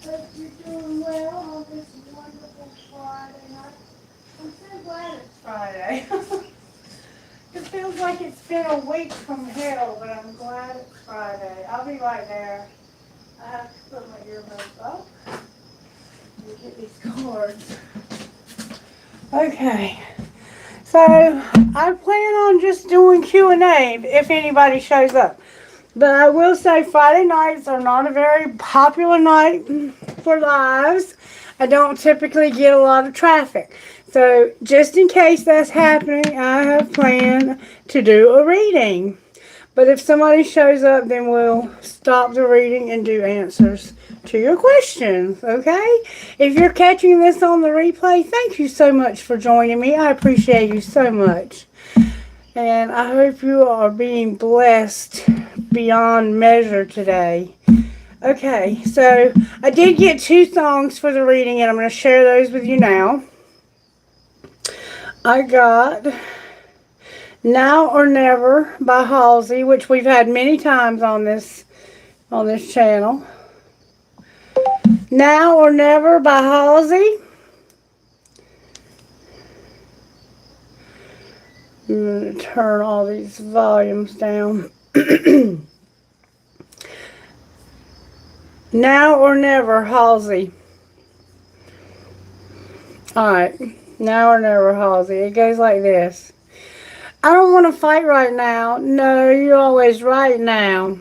Hope you're doing well on this wonderful Friday night. I'm so glad it's Friday. It feels like it's been a week from hell, but I'm glad it's Friday. I'll be right there. I have to put my earbuds up and get these cards. Okay. So I plan on just doing Q&A if anybody shows up. But I will say Friday nights are not a very popular night for lives. I don't typically get a lot of traffic. So just in case that's happening, I have planned to do a reading. But if somebody shows up, then we'll stop the reading and do answers to your questions, okay? If you're catching this on the replay, thank you so much for joining me. I appreciate you so much. And I hope you are being blessed beyond measure today. Okay, so I did get 2 songs for the reading, and I'm going to share those with you now. I got Now or Never by Halsey, which we've had many times on this channel. Now or Never by Halsey. I'm going to turn all these volumes down. Now or Never, Halsey. Alright, Now or Never, Halsey. It goes like this. I don't want to fight right now. No, you're always right now.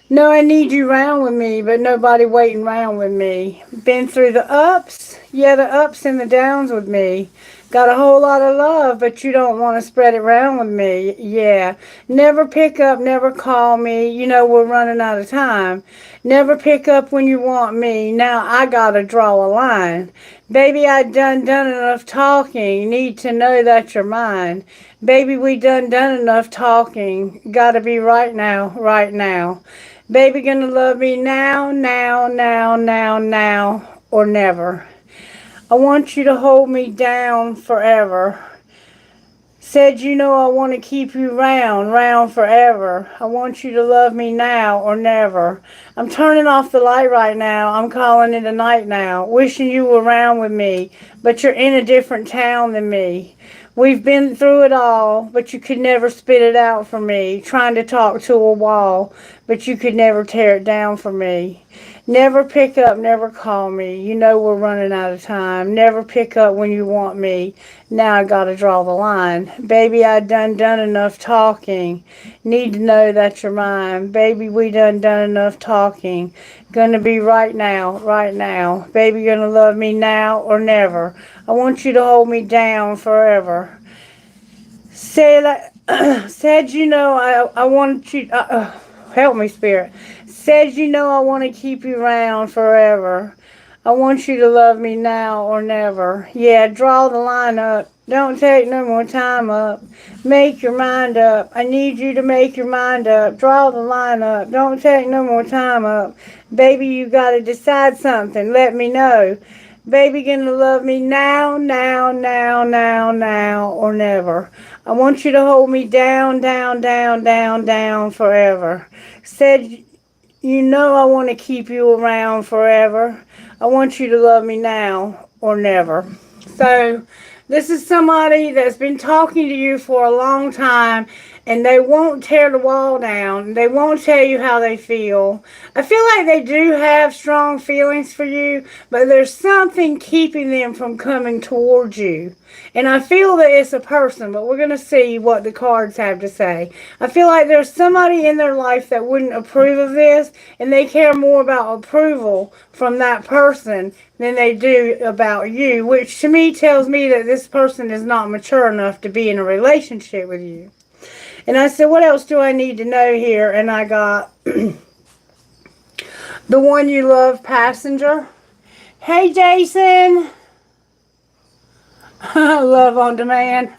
No, I need you round with me, but nobody waiting round with me. Been through the ups, yeah, the ups and the downs with me. Got a whole lot of love, but you don't want to spread it round with me, yeah. Never pick up, never call me, you know we're running out of time. Never pick up when you want me, now I gotta draw a line. Baby, I done enough talking, need to know that you're mine. Baby, we done enough talking, gotta be right now, right now. Baby gonna love me now, or never. I want you to hold me down forever. Said you know I want to keep you round forever. I want you to love me now or never. I'm turning off the light right now. I'm calling it a night now. Wishing you were around with me, but you're in a different town than me. We've been through it all, but you could never spit it out for me. Trying to talk to a wall, but you could never tear it down for me. Never pick up, never call me. You know we're running out of time. Never pick up when you want me. Now I gotta draw the line. Baby, I done enough talking. Need to know that you're mine. Baby, we done enough talking. Gonna be right now, right now. Baby, gonna love me now or never. I want you to hold me down forever. Said you know I want you, help me, Spirit. Said you know I want to keep you round forever. I want you to love me now or never. Yeah, draw the line up. Don't take no more time up. Make your mind up. I need you to make your mind up. Draw the line up. Don't take no more time up. Baby, you gotta decide something. Let me know. Baby gonna love me now, or never. I want you to hold me down forever. Said you know I want to keep you around forever. I want you to love me now or never. So this is somebody that's been talking to you for a long time, and they won't tear the wall down. They won't tell you how they feel. I feel like they do have strong feelings for you, but there's something keeping them from coming towards you. And I feel that it's a person, but we're going to see what the cards have to say. I feel like there's somebody in their life that wouldn't approve of this, and they care more about approval from that person than they do about you, which to me tells me that this person is not mature enough to be in a relationship with you. And I said, what else do I need to know here? And I got the one you love, Passenger. Hey, Jason. Love on demand.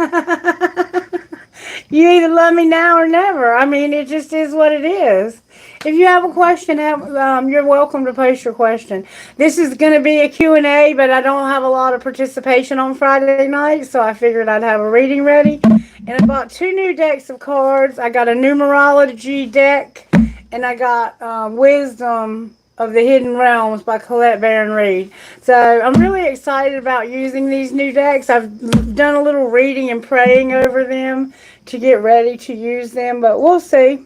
You either love me now or never. I mean, it just is what it is. If you have a question, you're welcome to post your question. This is going to be a Q&A, but I don't have a lot of participation on Friday night, so I figured I'd have a reading ready. And I bought 2 new decks of cards. I got a numerology deck, and I got wisdom of the Hidden Realms by Colette Baron Reed. So I'm really excited about using these new decks. I've done a little reading and praying over them to get ready to use them, but we'll see.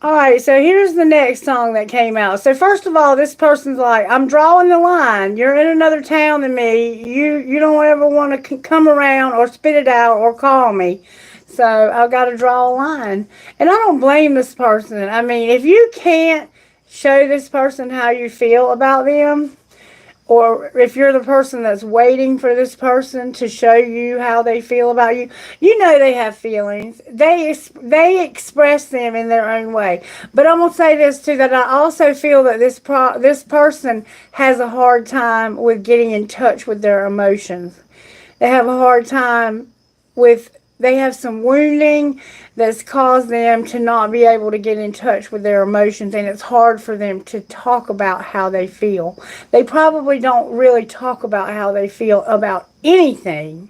Alright, so here's the next song that came out. So first of all, this person's like, I'm drawing the line. You're in another town than me. You don't ever want to come around or spit it out or call me. So I've got to draw a line. And I don't blame this person. I mean, if you can't show this person how you feel about them, or if you're the person that's waiting for this person to show you how they feel about you, you know they have feelings. They express them in their own way. But I'm going to say this too, that I also feel that this person has a hard time with getting in touch with their emotions. They have a hard time with, they have some wounding that's caused them to not be able to get in touch with their emotions, and it's hard for them to talk about how they feel. They probably don't really talk about how they feel about anything.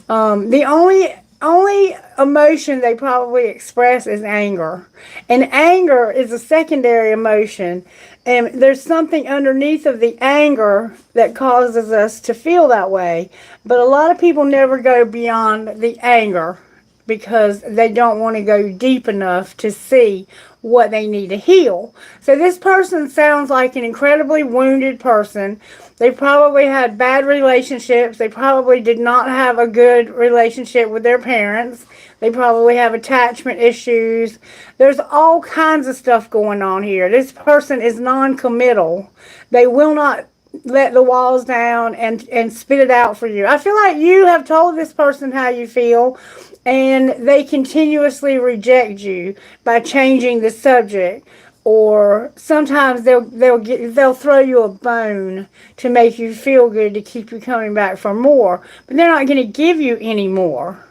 The only emotion they probably express is anger. And anger is a secondary emotion. And there's something underneath of the anger that causes us to feel that way. But a lot of people never go beyond the anger because they don't want to go deep enough to see what they need to heal. So this person sounds like an incredibly wounded person. They probably had bad relationships. They probably did not have a good relationship with their parents. They probably have attachment issues. There's all kinds of stuff going on here. This person is non-committal. They will not let the walls down and spit it out for you. I feel like you have told this person how you feel, and they continuously reject you by changing the subject, or sometimes they'll throw you a bone to make you feel good to keep you coming back for more, but they're not going to give you any more.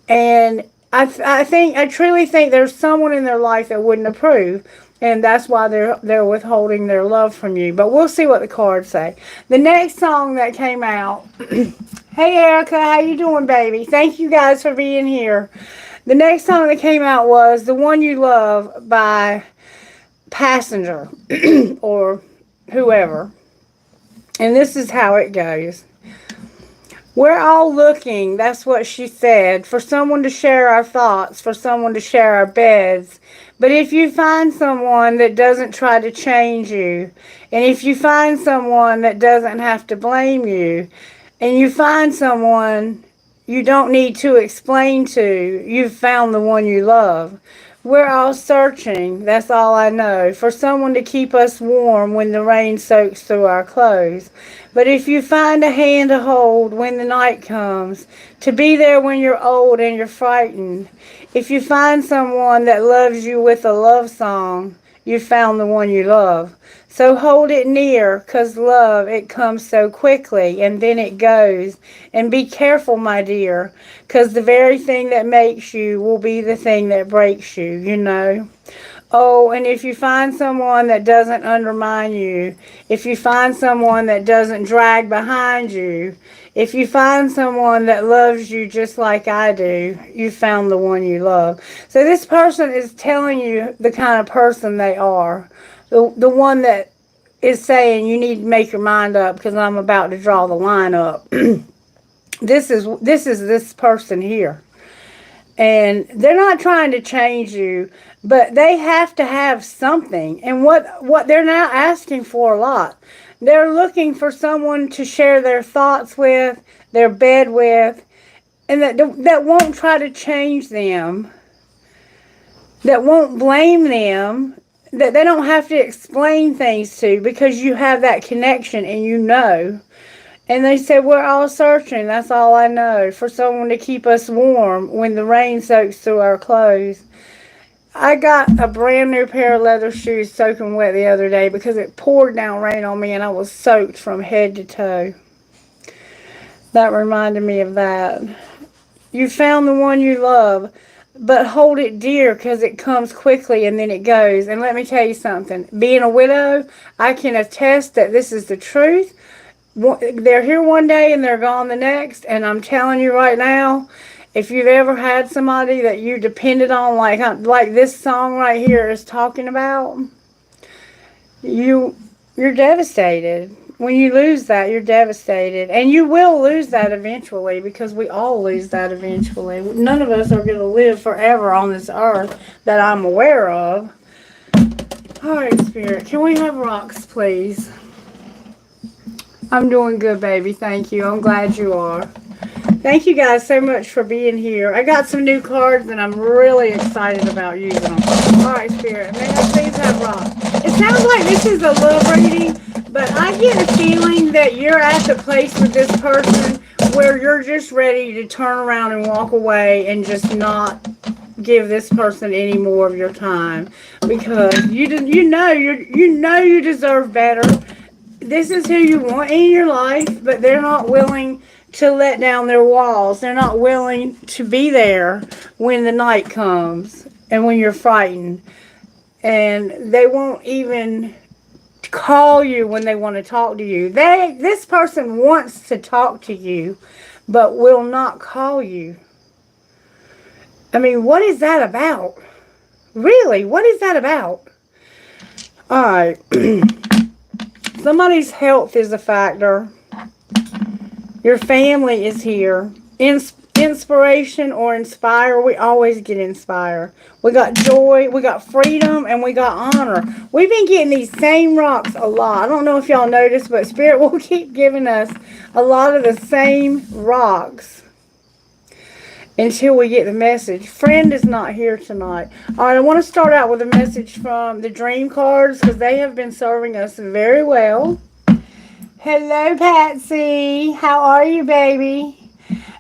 And I truly think there's someone in their life that wouldn't approve, and that's why they're withholding their love from you. But we'll see what the cards say. The next song that came out, hey Erica, how you doing, baby? Thank you guys for being here. The next song that came out was The One You Love by Passenger or whoever. And this is how it goes. We're all looking, that's what she said, for someone to share our thoughts, for someone to share our beds. But if you find someone that doesn't try to change you, and if you find someone that doesn't have to blame you, and you find someone you don't need to explain to, you've found the one you love. We're all searching, that's all I know, for someone to keep us warm when the rain soaks through our clothes. But if you find a hand to hold when the night comes, to be there when you're old and you're frightened, if you find someone that loves you with a love song, you found the one you love. So hold it near, 'cause love, it comes so quickly, and then it goes. And be careful, my dear, 'cause the very thing that makes you will be the thing that breaks you, you know. Oh, and if you find someone that doesn't undermine you, if you find someone that doesn't drag behind you, if you find someone that loves you just like I do, you found the one you love. So this person is telling you the kind of person they are. The one that is saying you need to make your mind up because I'm about to draw the line up. This is this person here. And they're not trying to change you, but they have to have something. And what they're now asking for a lot. They're looking for someone to share their thoughts with, their bed with, and that won't try to change them, that won't blame them, that they don't have to explain things to, because you have that connection and you know. And they said, we're all searching, that's all I know, for someone to keep us warm when the rain soaks through our clothes. I got a brand new pair of leather shoes soaking wet the other day because it poured down rain on me and I was soaked from head to toe. That reminded me of that. You found the one you love, but hold it dear because it comes quickly and then it goes. And let me tell you something. Being a widow, I can attest that this is the truth. They're here one day and they're gone the next. And I'm telling you right now, if you've ever had somebody that you depended on, like this song right here is talking about, You're devastated. When you lose that, you're devastated. And you will lose that eventually because we all lose that eventually. None of us are going to live forever on this earth that I'm aware of. All right, Spirit, can we have rocks, please? I'm doing good, baby. Thank you. I'm glad you are. Thank you guys so much for being here. I got some new cards and I'm really excited about using them. All right, Spirit, may I please have rocks? It sounds like this is a love reading, but I get a feeling that you're at the place with this person where you're just ready to turn around and walk away and just not give this person any more of your time because you know you deserve better. This is who you want in your life, but they're not willing to let down their walls. They're not willing to be there when the night comes and when you're frightened. And they won't even call you when they want to talk to you. This person wants to talk to you, but will not call you. I mean, what is that about? Really, what is that about? All right. Somebody's health is a factor. Your family is here. Inspiration or inspire. We always get inspired. We got joy, we got freedom, and we got honor. We've been getting these same rocks a lot. I don't know if y'all noticed, but Spirit will keep giving us a lot of the same rocks until we get the message. Friend is not here tonight. All right, I want to start out with a message from the dream cards because they have been serving us very well. Hello, Patsy. How are you, baby?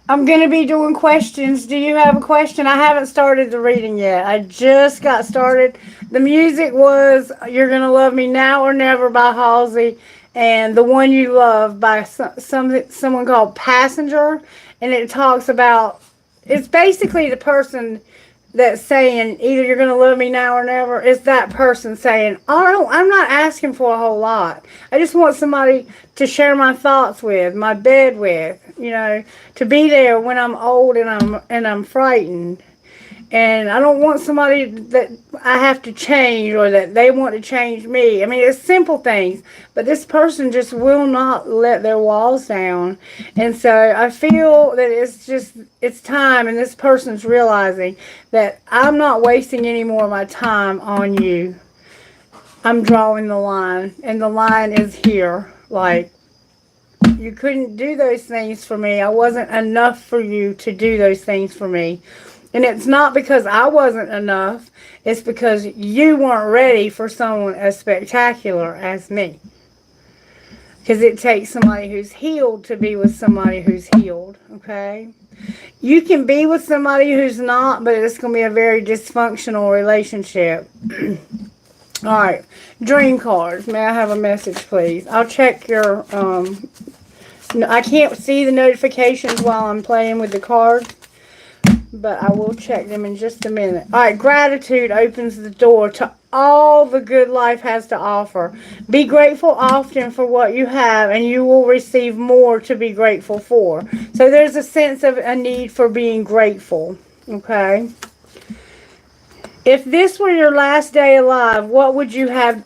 I'm going to be doing questions. Do you have a question? I haven't started the reading yet. I just got started. The music was You're Gonna Love Me Now or Never by Halsey and The One You Love by someone called Passenger. And it talks about, it's basically the person that's saying either you're going to love me now or never. It's that person saying, oh, I'm not asking for a whole lot. I just want somebody to share my thoughts with, my bed with, you know, to be there when I'm old and I'm frightened. And I don't want somebody that I have to change or that they want to change me. I mean, it's simple things. But this person just will not let their walls down. And so I feel that it's time. And this person's realizing that I'm not wasting any more of my time on you. I'm drawing the line. And the line is here. Like, you couldn't do those things for me. I wasn't enough for you to do those things for me. And it's not because I wasn't enough. It's because you weren't ready for someone as spectacular as me. Because it takes somebody who's healed to be with somebody who's healed. Okay? You can be with somebody who's not, but it's going to be a very dysfunctional relationship. Alright. Dream cards. May I have a message, please? I'll check your... I can't see the notifications while I'm playing with the cards. But I will check them in just a minute. Alright, gratitude opens the door to all the good life has to offer. Be grateful often for what you have, and you will receive more to be grateful for. So there's a sense of a need for being grateful. Okay? If this were your last day alive, what would you have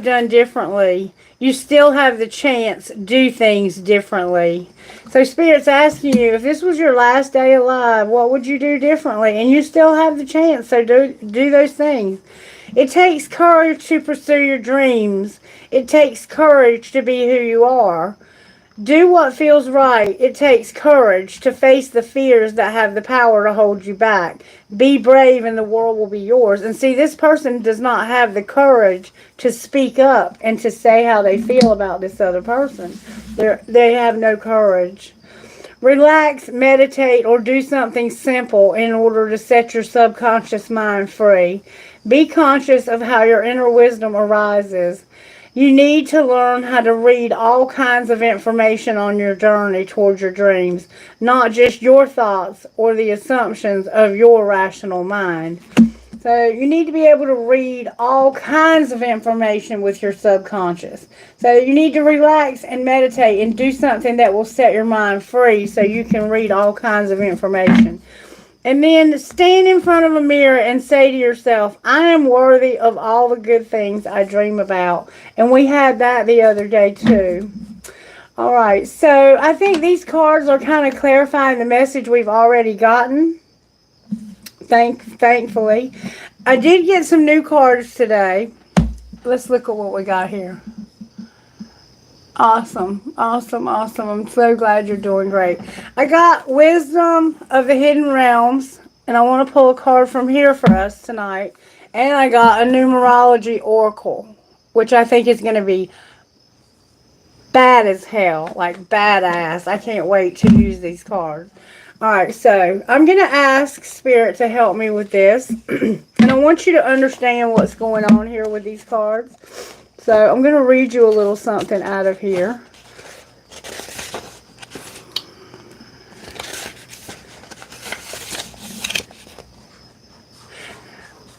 done differently? You still have the chance to do things differently. So Spirit's asking you, if this was your last day alive, what would you do differently? And you still have the chance, so do those things. It takes courage to pursue your dreams. It takes courage to be who you are. Do what feels right. It takes courage to face the fears that have the power to hold you back. Be brave and the world will be yours. And see, this person does not have the courage to speak up and to say how they feel about this other person. They have no courage. Relax, meditate, or do something simple in order to set your subconscious mind free. Be conscious of how your inner wisdom arises. You need to learn how to read all kinds of information on your journey towards your dreams, not just your thoughts or the assumptions of your rational mind. So you need to be able to read all kinds of information with your subconscious. So you need to relax and meditate and do something that will set your mind free so you can read all kinds of information. And then stand in front of a mirror and say to yourself, I am worthy of all the good things I dream about. And we had that the other day too. All right, so I think these cards are kind of clarifying the message we've already gotten. Thankfully. I did get some new cards today. Let's look at what we got here. Awesome, awesome, awesome. I'm so glad you're doing great. I got Wisdom of the Hidden Realms, and I want to pull a card from here for us tonight. And I got a Numerology Oracle, which I think is going to be bad as hell, like badass. I can't wait to use these cards. Alright, so I'm going to ask Spirit to help me with this. And I want you to understand what's going on here with these cards. So I'm going to read you a little something out of here.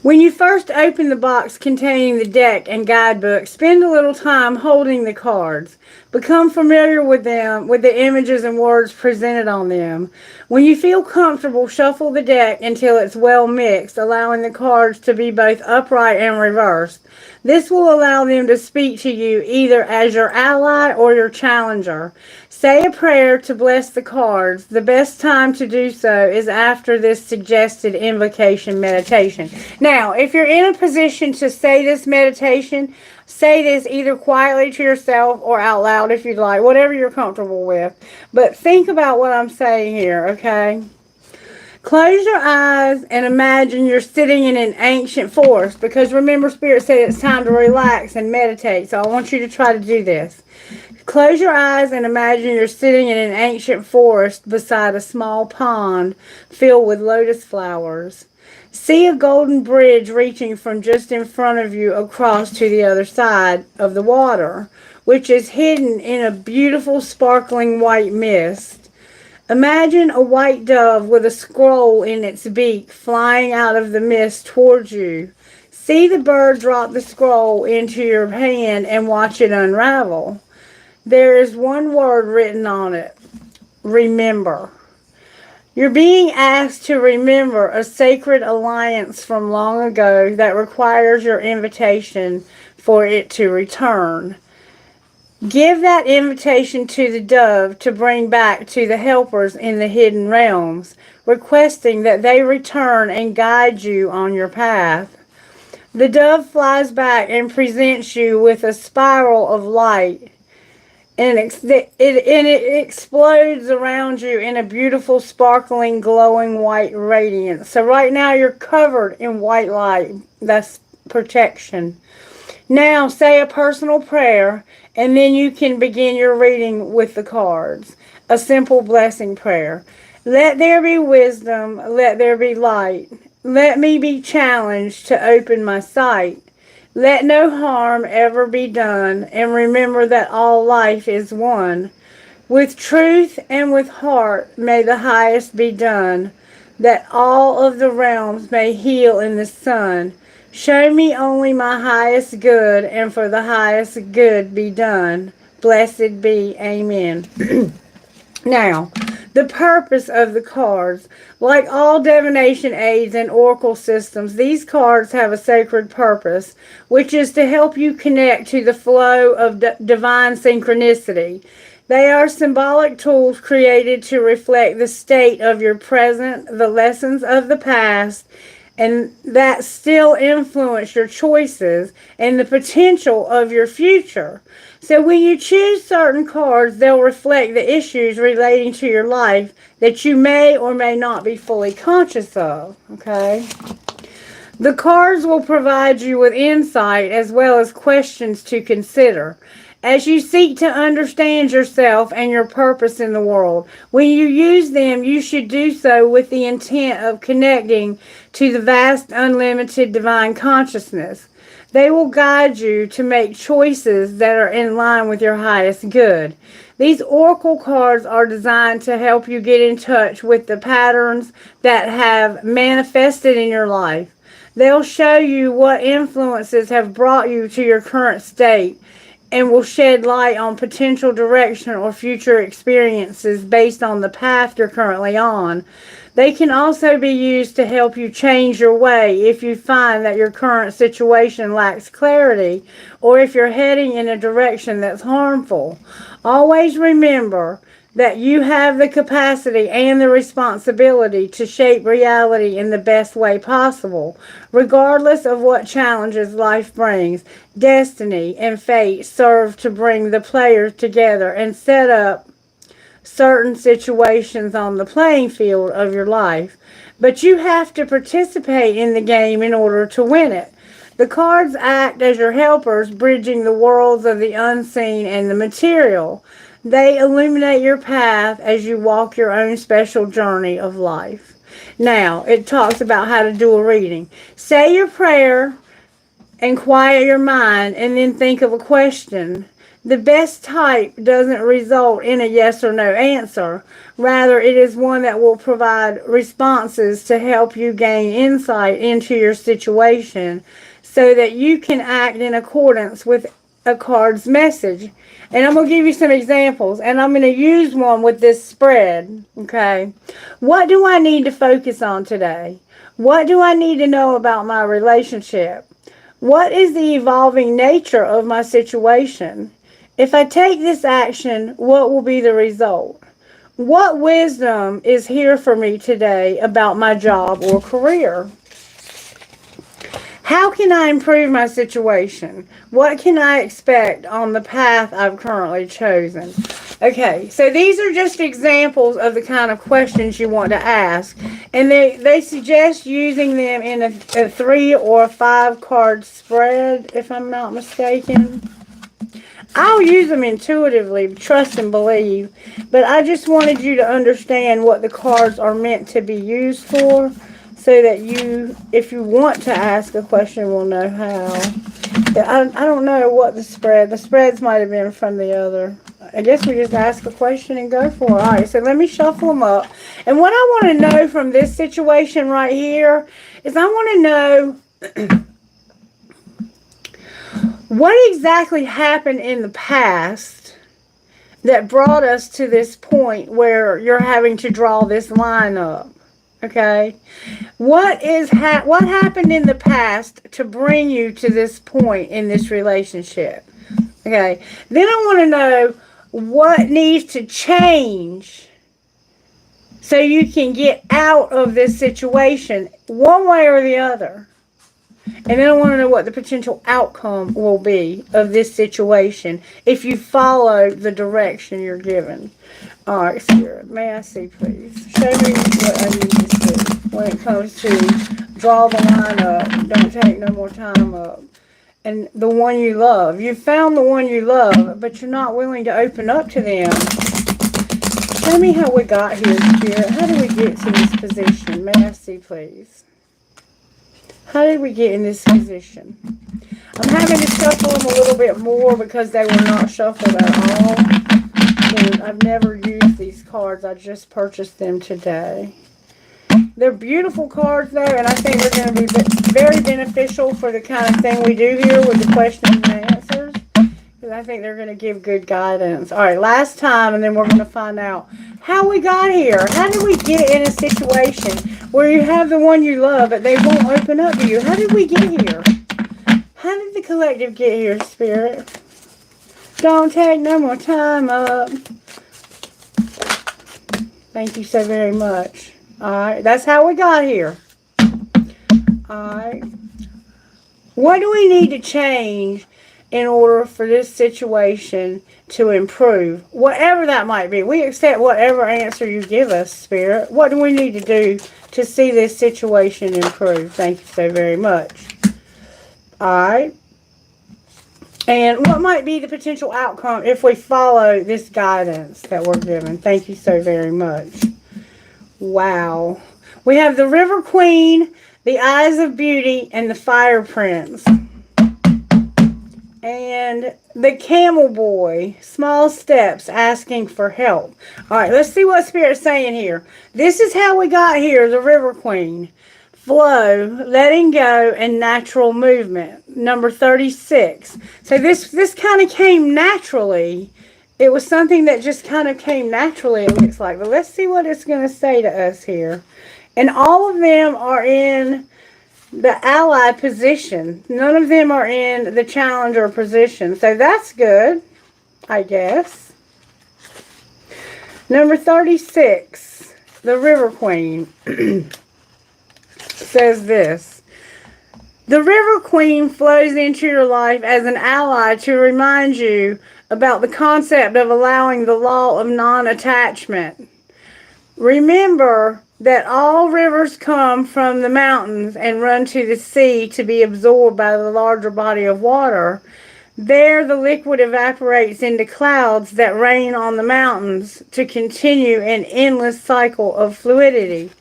When you first open the box containing the deck and guidebook, spend a little time holding the cards. Become familiar with them, with the images and words presented on them. When you feel comfortable, shuffle the deck until it's well mixed, allowing the cards to be both upright and reversed. This will allow them to speak to you either as your ally or your challenger. Say a prayer to bless the cards. The best time to do so is after this suggested invocation meditation. Now, if you're in a position to say this meditation, say this either quietly to yourself or out loud if you'd like, whatever you're comfortable with. But think about what I'm saying here, okay? Close your eyes and imagine you're sitting in an ancient forest, because remember, Spirit said it's time to relax and meditate, so I want you to try to do this. Close your eyes and imagine you're sitting in an ancient forest beside a small pond filled with lotus flowers. See a golden bridge reaching from just in front of you across to the other side of the water, which is hidden in a beautiful sparkling white mist. Imagine a white dove with a scroll in its beak flying out of the mist towards you. See the bird drop the scroll into your hand and watch it unravel. There is one word written on it: remember. You're being asked to remember a sacred alliance from long ago that requires your invitation for it to return. Give that invitation to the dove to bring back to the helpers in the hidden realms, requesting that they return and guide you on your path. The dove flies back and presents you with a spiral of light, and it explodes around you in a beautiful, sparkling, glowing white radiance. So right now you're covered in white light. That's protection. Now say a personal prayer, and then you can begin your reading with the cards. A simple blessing prayer. Let there be wisdom, let there be light. Let me be challenged to open my sight. Let no harm ever be done, and remember that all life is one. With truth and with heart may the highest be done, that all of the realms may heal in the sun. Show me only my highest good, and for the highest good be done. Blessed be. Amen. Now, the purpose of the cards. Like all divination aids and oracle systems, these cards have a sacred purpose, which is to help you connect to the flow of divine synchronicity. They are symbolic tools created to reflect the state of your present, the lessons of the past, and that still influence your choices and the potential of your future. So when you choose certain cards, they'll reflect the issues relating to your life that you may or may not be fully conscious of. Okay? The cards will provide you with insight as well as questions to consider as you seek to understand yourself and your purpose in the world. When you use them, you should do so with the intent of connecting to the vast, unlimited divine consciousness. They will guide you to make choices that are in line with your highest good. These oracle cards are designed to help you get in touch with the patterns that have manifested in your life. They'll show you what influences have brought you to your current state, and will shed light on potential direction or future experiences based on the path you're currently on. They can also be used to help you change your way if you find that your current situation lacks clarity or if you're heading in a direction that's harmful. Always remember that you have the capacity and the responsibility to shape reality in the best way possible. Regardless of what challenges life brings, destiny and fate serve to bring the players together and set up certain situations on the playing field of your life. But you have to participate in the game in order to win it. The cards act as your helpers, bridging the worlds of the unseen and the material. They illuminate your path as you walk your own special journey of life. Now, it talks about how to do a reading. Say your prayer and quiet your mind and then think of a question. The best type doesn't result in a yes or no answer. Rather, it is one that will provide responses to help you gain insight into your situation so that you can act in accordance with a card's message. And I'm going to give you some examples, and I'm going to use one with this spread, okay? What do I need to focus on today? What do I need to know about my relationship? What is the evolving nature of my situation? If I take this action, what will be the result? What wisdom is here for me today about my job or career? How can I improve my situation? What can I expect on the path I've currently chosen? Okay, so these are just examples of the kind of questions you want to ask. And they suggest using them in a 3 or 5 card spread, if I'm not mistaken. I'll use them intuitively, trust and believe, but I just wanted you to understand what the cards are meant to be used for so that you, if you want to ask a question, will know how. I don't know what the spreads might have been from the other. I guess we just ask a question and go for it. All right, so let me shuffle them up. And what I want to know from this situation right here is I want to know what exactly happened in the past that brought us to this point where you're having to draw this line up. Okay? What happened in the past to bring you to this point in this relationship? Okay? Then I want to know what needs to change so you can get out of this situation one way or the other. And then I want to know what the potential outcome will be of this situation if you follow the direction you're given. All right, Spirit, may I see, please? Show me what I need to see when it comes to draw the line up, don't take no more time up, and the one you love. You found the one you love, but you're not willing to open up to them. Show me how we got here, Spirit. How did we get to this position? May I see, please? How did we get in this position? I'm having to shuffle them a little bit more because they were not shuffled at all. And I've never used these cards. I just purchased them today. They're beautiful cards, though, and I think they're going to be very beneficial for the kind of thing we do here with the questions and answers. Because I think they're going to give good guidance. All right, last time, and then we're going to find out how we got here. How did we get in a situation where you have the one you love, but they won't open up to you? How did we get here? How did the collective get here, Spirit? Don't take no more time up. Thank you so very much. Alright, that's how we got here. Alright. What do we need to change in order for this situation to improve? Whatever that might be. We accept whatever answer you give us, Spirit. What do we need to do to see this situation improve? Thank you so very much. Alright. And what might be the potential outcome if we follow this guidance that we're given? Thank you so very much. Wow. We have the River Queen, the Eyes of Beauty, and the Fire Prince. And the Camel Boy, small steps, asking for help. All right, let's see what Spirit's saying here. This is how we got here, the River Queen. Flow, letting go, and natural movement. Number 36. So this kind of came naturally It was something that just kind of came naturally, it looks like. But let's see what it's going to say to us here. And all of them are in the ally position. None of them are in the challenger position. So that's good, I guess. Number 36, the River Queen, says this. The River Queen flows into your life as an ally to remind you about the concept of allowing the law of non-attachment. Remember that all rivers come from the mountains and run to the sea to be absorbed by the larger body of water. There the liquid evaporates into clouds that rain on the mountains to continue an endless cycle of fluidity.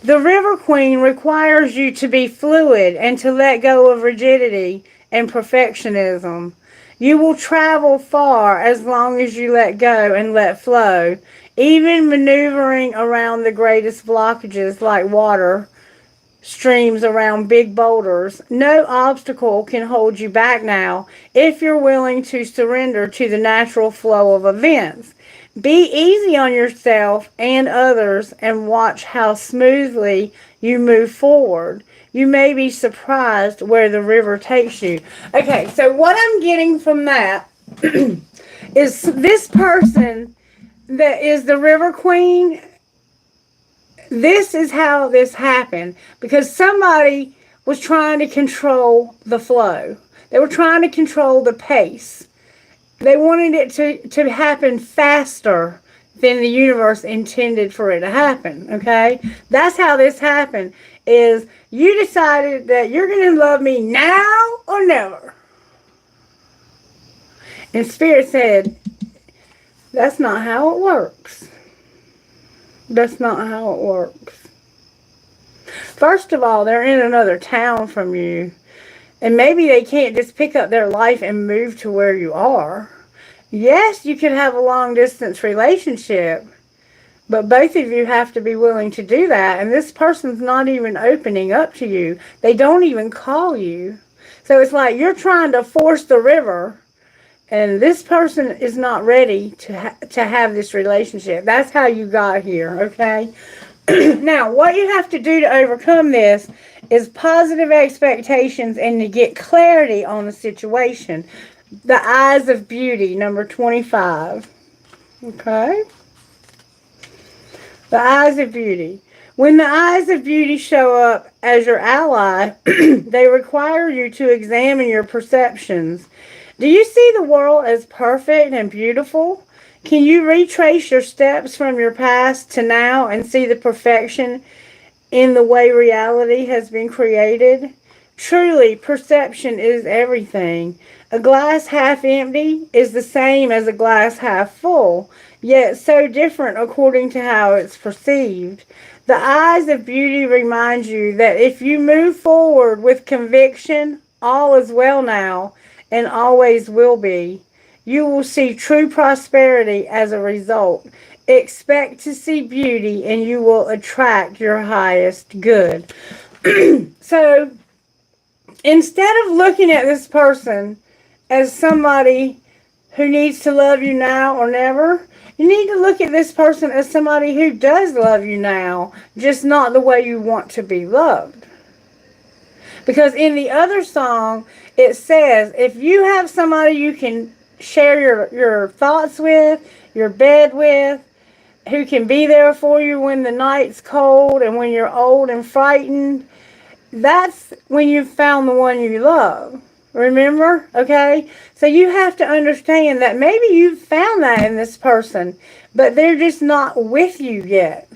The River Queen requires you to be fluid and to let go of rigidity and perfectionism. You will travel far as long as you let go and let flow, even maneuvering around the greatest blockages like water streams around big boulders. No obstacle can hold you back now if you're willing to surrender to the natural flow of events. Be easy on yourself and others and watch how smoothly you move forward. You may be surprised where the river takes you. Okay, so what I'm getting from that is this person that is the River Queen. This is how this happened, because somebody was trying to control the flow. They were trying to control the pace. They wanted it to happen faster than the universe intended for it to happen, okay? That's how this happened, is you decided that you're going to love me now or never. And Spirit said, that's not how it works. That's not how it works. First of all, they're in another town from you. And maybe they can't just pick up their life and move to where you are. Yes, you could have a long distance relationship. But both of you have to be willing to do that. And this person's not even opening up to you. They don't even call you. So it's like you're trying to force the river. And this person is not ready to have this relationship. That's how you got here, okay? Now, what you have to do to overcome this is positive expectations and to get clarity on the situation. The eyes of beauty, number 25. Okay? The eyes of beauty. When the eyes of beauty show up as your ally, they require you to examine your perceptions. Do you see the world as perfect and beautiful? Can you retrace your steps from your past to now and see the perfection in the way reality has been created? Truly, perception is everything. A glass half empty is the same as a glass half full, yet so different according to how it's perceived. The eyes of beauty remind you that if you move forward with conviction, all is well now and always will be. You will see true prosperity as a result. Expect to see beauty and you will attract your highest good. So, instead of looking at this person as somebody who needs to love you now or never, you need to look at this person as somebody who does love you now, just not the way you want to be loved. Because in the other song, it says, if you have somebody you can share your thoughts with, your bed with, who can be there for you when the night's cold and when you're old and frightened, that's when you've found the one you love. Remember? Okay? So you have to understand that maybe you've found that in this person, but they're just not with you yet.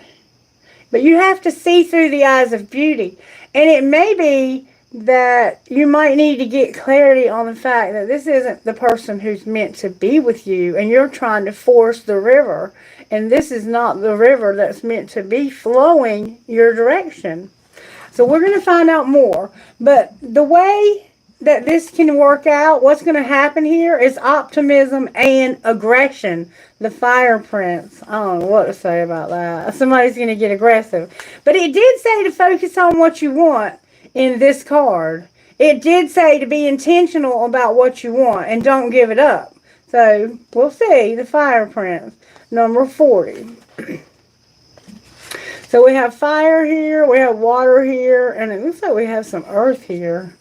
But you have to see through the eyes of beauty. And it may be that you might need to get clarity on the fact that this isn't the person who's meant to be with you, and you're trying to force the river, and this is not the river that's meant to be flowing your direction. So we're going to find out more. But the way that this can work out, what's going to happen here is optimism and aggression. The fire prince. I don't know what to say about that. Somebody's going to get aggressive. But it did say to focus on what you want in this card. It did say to be intentional about what you want and don't give it up. So So, we'll see. The Fire Prince, number 40. So we have fire here, we have water here, and it looks like we have some earth here.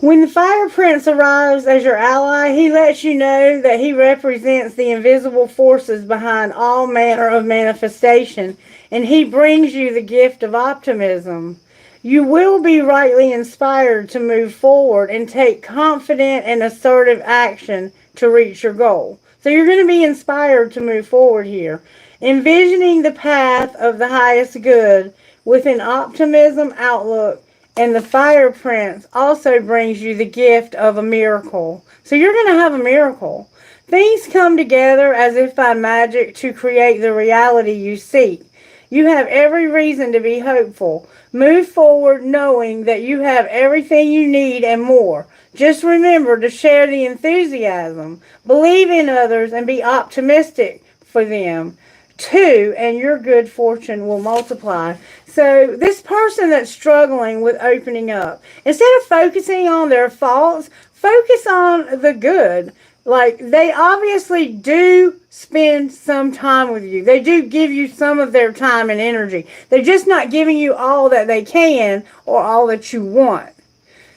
When the Fire Prince arrives as your ally, he lets you know that he represents the invisible forces behind all manner of manifestation, and he brings you the gift of optimism. You will be rightly inspired to move forward and take confident and assertive action to reach your goal. So you're going to be inspired to move forward here. Envisioning the path of the highest good with an optimism outlook, and the Fire Prince also brings you the gift of a miracle. So you're going to have a miracle. Things come together as if by magic to create the reality you seek. You have every reason to be hopeful. Move forward knowing that you have everything you need and more. Just remember to share the enthusiasm. Believe in others and be optimistic for them too, and your good fortune will multiply. So this person that's struggling with opening up, instead of focusing on their faults, focus on the good. Like, they obviously do spend some time with you. They do give you some of their time and energy. They're just not giving you all that they can or all that you want.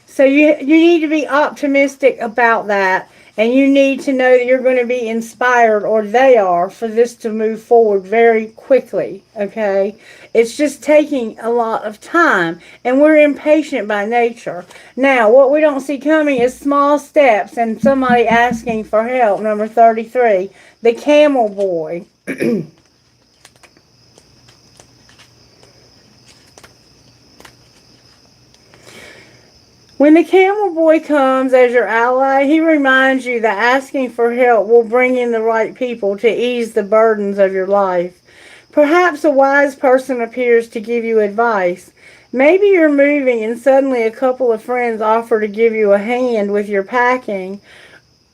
So you need to be optimistic about that. And you need to know that you're going to be inspired, or they are, for this to move forward very quickly, okay? It's just taking a lot of time, and we're impatient by nature. Now, what we don't see coming is small steps and somebody asking for help, number 33, the Camel Boy. When the Camel Boy comes as your ally, he reminds you that asking for help will bring in the right people to ease the burdens of your life. Perhaps a wise person appears to give you advice. Maybe you're moving and suddenly a couple of friends offer to give you a hand with your packing,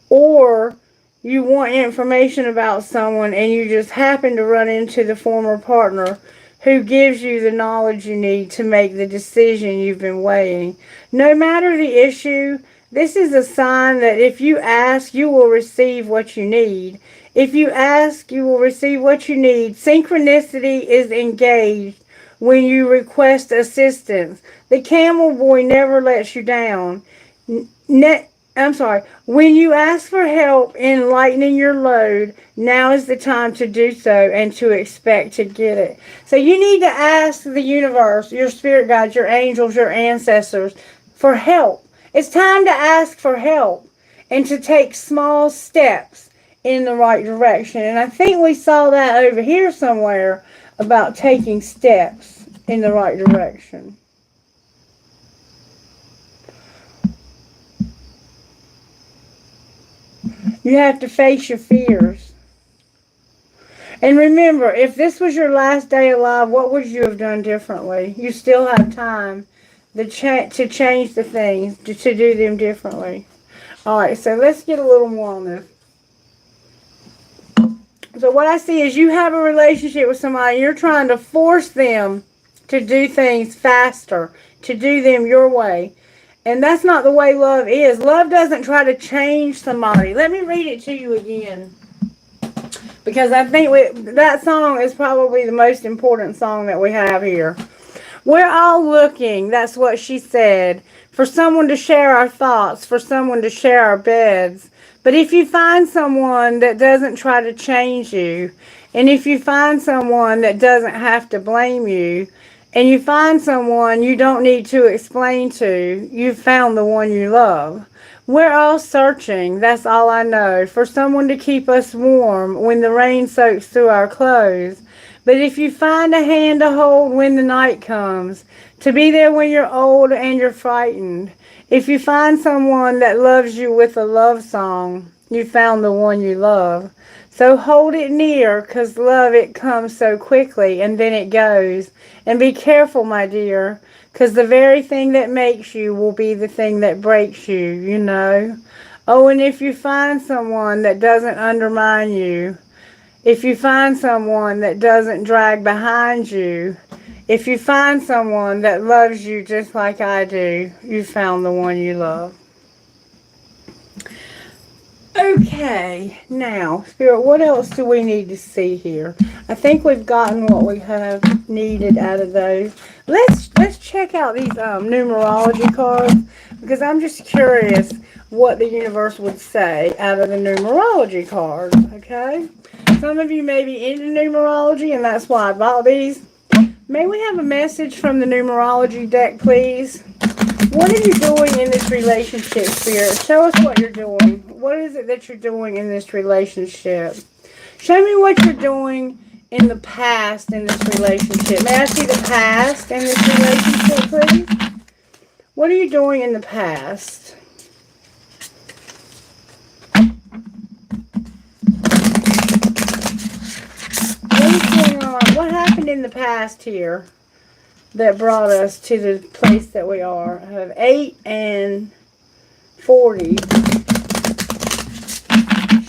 or you want information about someone and you just happen to run into the former partner who gives you the knowledge you need to make the decision you've been weighing. No matter the issue, this is a sign that if you ask, you will receive what you need. If you ask, you will receive what you need. Synchronicity is engaged when you request assistance. The Camel Boy never lets you down. When you ask for help in lightening your load, now is the time to do so and to expect to get it. So you need to ask the universe, your spirit guides, your angels, your ancestors, for help. It's time to ask for help and to take small steps in the right direction. And I think we saw that over here somewhere about taking steps in the right direction. You have to face your fears. And remember, if this was your last day alive, what would you have done differently? You still have time to change the things, to do them differently. Alright, so let's get a little more on this. So what I see is you have a relationship with somebody, you're trying to force them to do things faster, to do them your way. And that's not the way love is. Love doesn't try to change somebody. Let me read it to you again, because I think that song is probably the most important song that we have here. We're all looking, that's what she said, for someone to share our thoughts, for someone to share our beds. But if you find someone that doesn't try to change you, and if you find someone that doesn't have to blame you, and you find someone you don't need to explain to, you've found the one you love. We're all searching, that's all I know, for someone to keep us warm when the rain soaks through our clothes. But if you find a hand to hold when the night comes, to be there when you're old and you're frightened, if you find someone that loves you with a love song, you found the one you love. So hold it near, 'cause love, it comes so quickly and then it goes. And be careful, my dear, 'cause the very thing that makes you will be the thing that breaks you, you know. Oh, and if you find someone that doesn't undermine you, if you find someone that doesn't drag behind you, if you find someone that loves you just like I do, you found the one you love. Okay, now, Spirit, what else do we need to see here? I think we've gotten what we have needed out of those. Let's check out these numerology cards, because I'm just curious what the universe would say out of the numerology cards, okay? Some of you may be into numerology, and that's why I bought these. May we have a message from the numerology deck, please? What are you doing in this relationship, Spirit? Show us what you're doing. What is it that you're doing in this relationship? Show me what you're doing in the past in this relationship. May I see the past in this relationship, please? What are you doing in the past? What is going on? What happened in the past here that brought us to the place that we are? I have 8 and 40.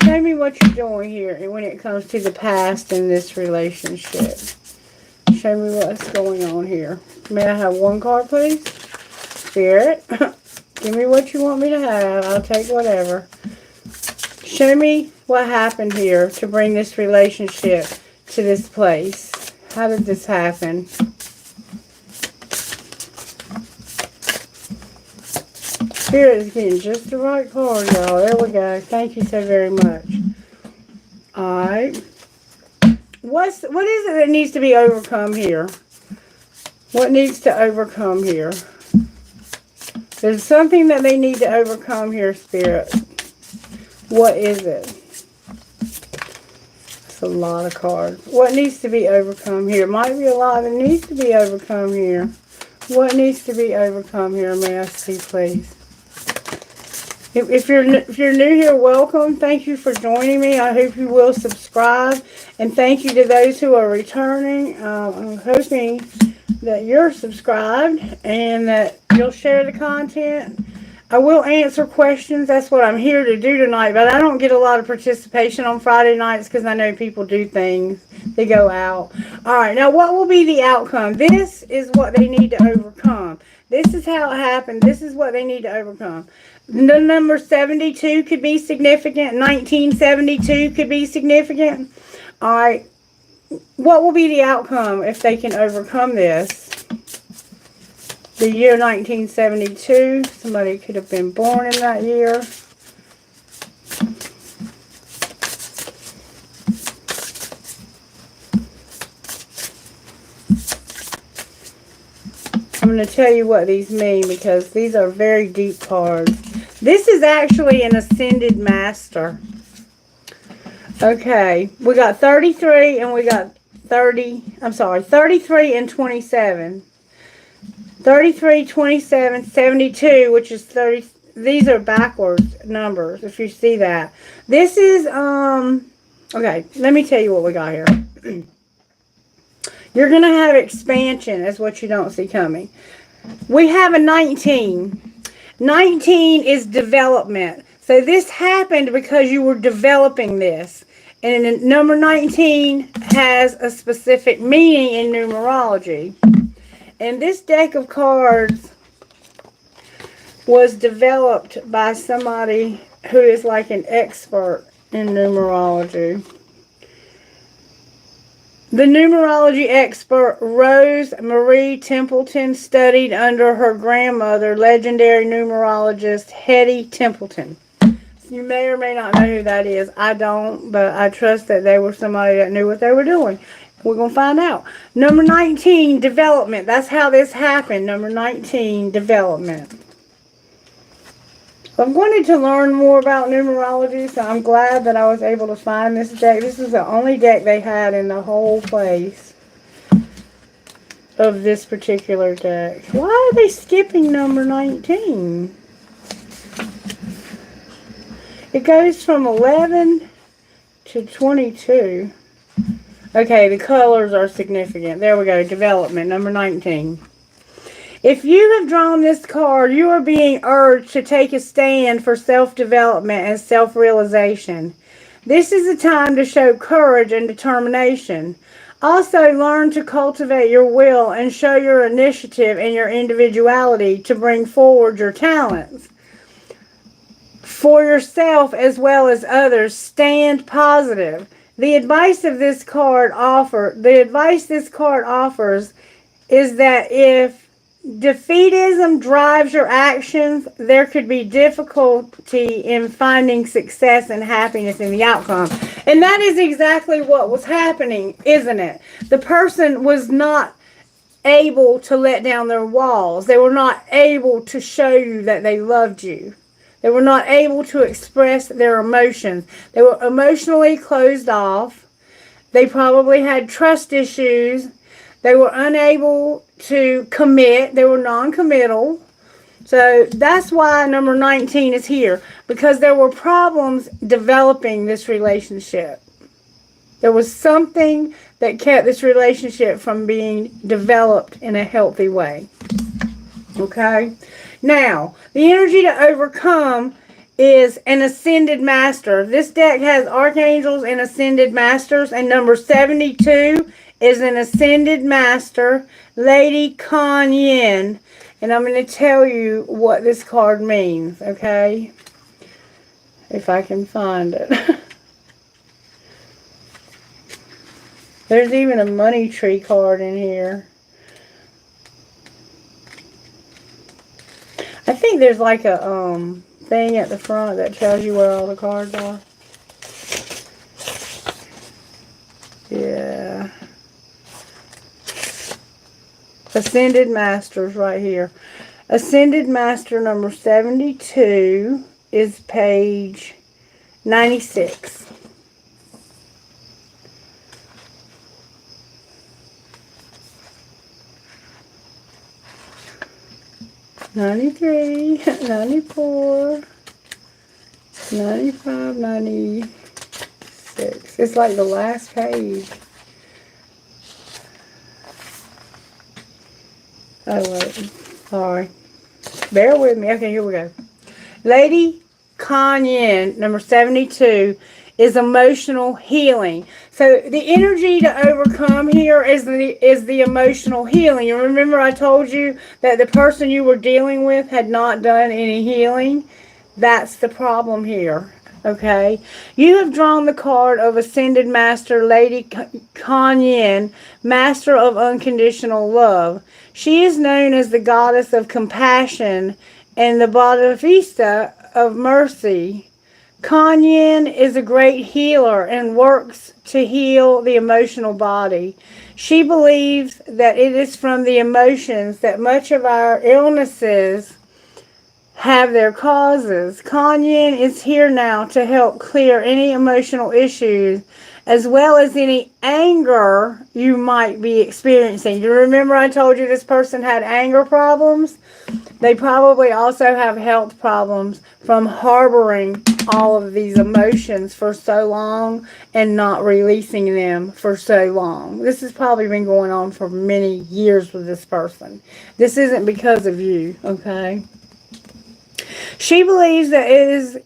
Show me what you're doing here when it comes to the past in this relationship. Show me what's going on here. May I have one card, please? Spirit, give me what you want me to have. I'll take whatever. Show me what happened here to bring this relationship to this place. How did this happen? Spirit is getting just the right card, y'all. There we go. Thank you so very much. Alright. What is it that needs to be overcome here? What needs to overcome here? There's something that they need to overcome here, Spirit. What is it? It's a lot of cards. What needs to be overcome here? Might be a lot that needs to be overcome here. What needs to be overcome here? May I see, please? If you're new here, welcome. Thank you for joining me. I hope you will subscribe. And thank you to those who are returning. I'm hoping that you're subscribed and that you'll share the content. I will answer questions. That's what I'm here to do tonight. But I don't get a lot of participation on Friday nights because I know people do things. They go out. All right. Now, what will be the outcome? This is what they need to overcome. This is how it happened. This is what they need to overcome. The number 72 could be significant. 1972 could be significant. All right. What will be the outcome if they can overcome this? The year 1972. Somebody could have been born in that year. I'm going to tell you what these mean because these are very deep cards. This is actually an ascended master. Okay, we got 33 and we got 33 and 27. 33, 27, 72, which is 30. These are backwards numbers, if you see that. This is, okay, let me tell you what we got here. You're going to have expansion, is what you don't see coming. We have a 19. 19 is development. So this happened because you were developing this. And number 19 has a specific meaning in numerology. And this deck of cards was developed by somebody who is like an expert in numerology. The numerology expert Rose Marie Templeton studied under her grandmother, legendary numerologist Hetty Templeton. You may or may not know who that is. I don't, but I trust that they were somebody that knew what they were doing. We're going to find out. Number 19, development. That's how this happened. Number 19, development. I've wanted to learn more about numerology, so I'm glad that I was able to find this deck. This is the only deck they had in the whole place of this particular deck. Why are they skipping number 19? It goes from 11 to 22. Okay, the colors are significant. There we go. Development, number 19. If you have drawn this card, you are being urged to take a stand for self-development and self-realization. This is a time to show courage and determination. Also, learn to cultivate your will and show your initiative and your individuality to bring forward your talents. for yourself as well as others. Stand positive. The advice this card offers is that if defeatism drives your actions, there could be difficulty in finding success and happiness in the outcome. And that is exactly what was happening, isn't it? The person was not able to let down their walls. They were not able to show you that they loved you. They were not able to express their emotions. They were emotionally closed off. They probably had trust issues. They were unable to commit. They were non-committal. So that's why number 19 is here, because there were problems developing this relationship. There was something that kept this relationship from being developed in a healthy way. Okay? Now, the energy to overcome is an ascended master. This deck has archangels and ascended masters, and number 72 is an ascended master, Lady Kuan Yin. And I'm going to tell you what this card means, okay? If I can find it. There's even a money tree card in here. I think there's like a thing at the front that tells you where all the cards are. Yeah. Ascended Masters right here. Ascended Master number 72 is page 96. '93, '94, '95, '96. It's like the last page. Oh, wait. Sorry. Bear with me. Okay, here we go. Lady Kuan Yin, number 72, is emotional healing. So the energy to overcome here is the emotional healing. You remember I told you that the person you were dealing with had not done any healing? That's the problem here. Okay? You have drawn the card of Ascended Master Lady Kuan Yin, Master of Unconditional Love. She is known as the Goddess of Compassion and the Bodhisattva of Mercy. Kuan Yin is a great healer and works to heal the emotional body. She believes that it is from the emotions that much of our illnesses have their causes. Kuan Yin is here now to help clear any emotional issues as well as any anger you might be experiencing. You remember I told you this person had anger problems? They probably also have health problems from harboring all of these emotions for so long and not releasing them for so long. This has probably been going on for many years with this person. This isn't because of you, okay? She believes that it is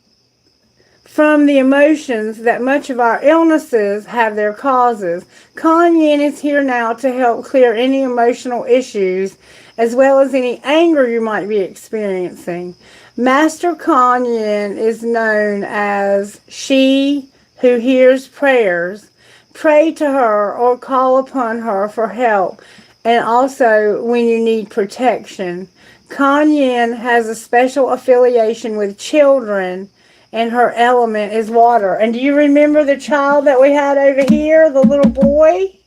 from the emotions that much of our illnesses have their causes. Kuan Yin is here now to help clear any emotional issues as well as any anger you might be experiencing. Master Kuan Yin is known as she who hears prayers. Pray to her or call upon her for help, and also when you need protection. Kuan Yin has a special affiliation with children, and her element is water. And do you remember the child that we had over here, the little boy?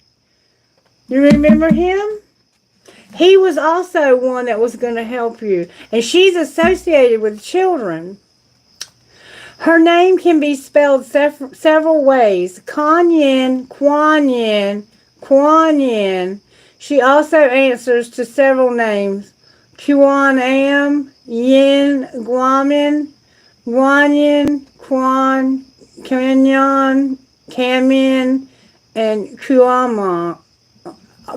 You remember him? He was also one that was going to help you. And she's associated with children. Her name can be spelled several ways. Kuan Yin, Kuan Yin, Kuan Yin. She also answers to several names. Kuan Am, Yin, Guamin, Guanyin, Kuan, Kanyan, Kamin, and Kuama.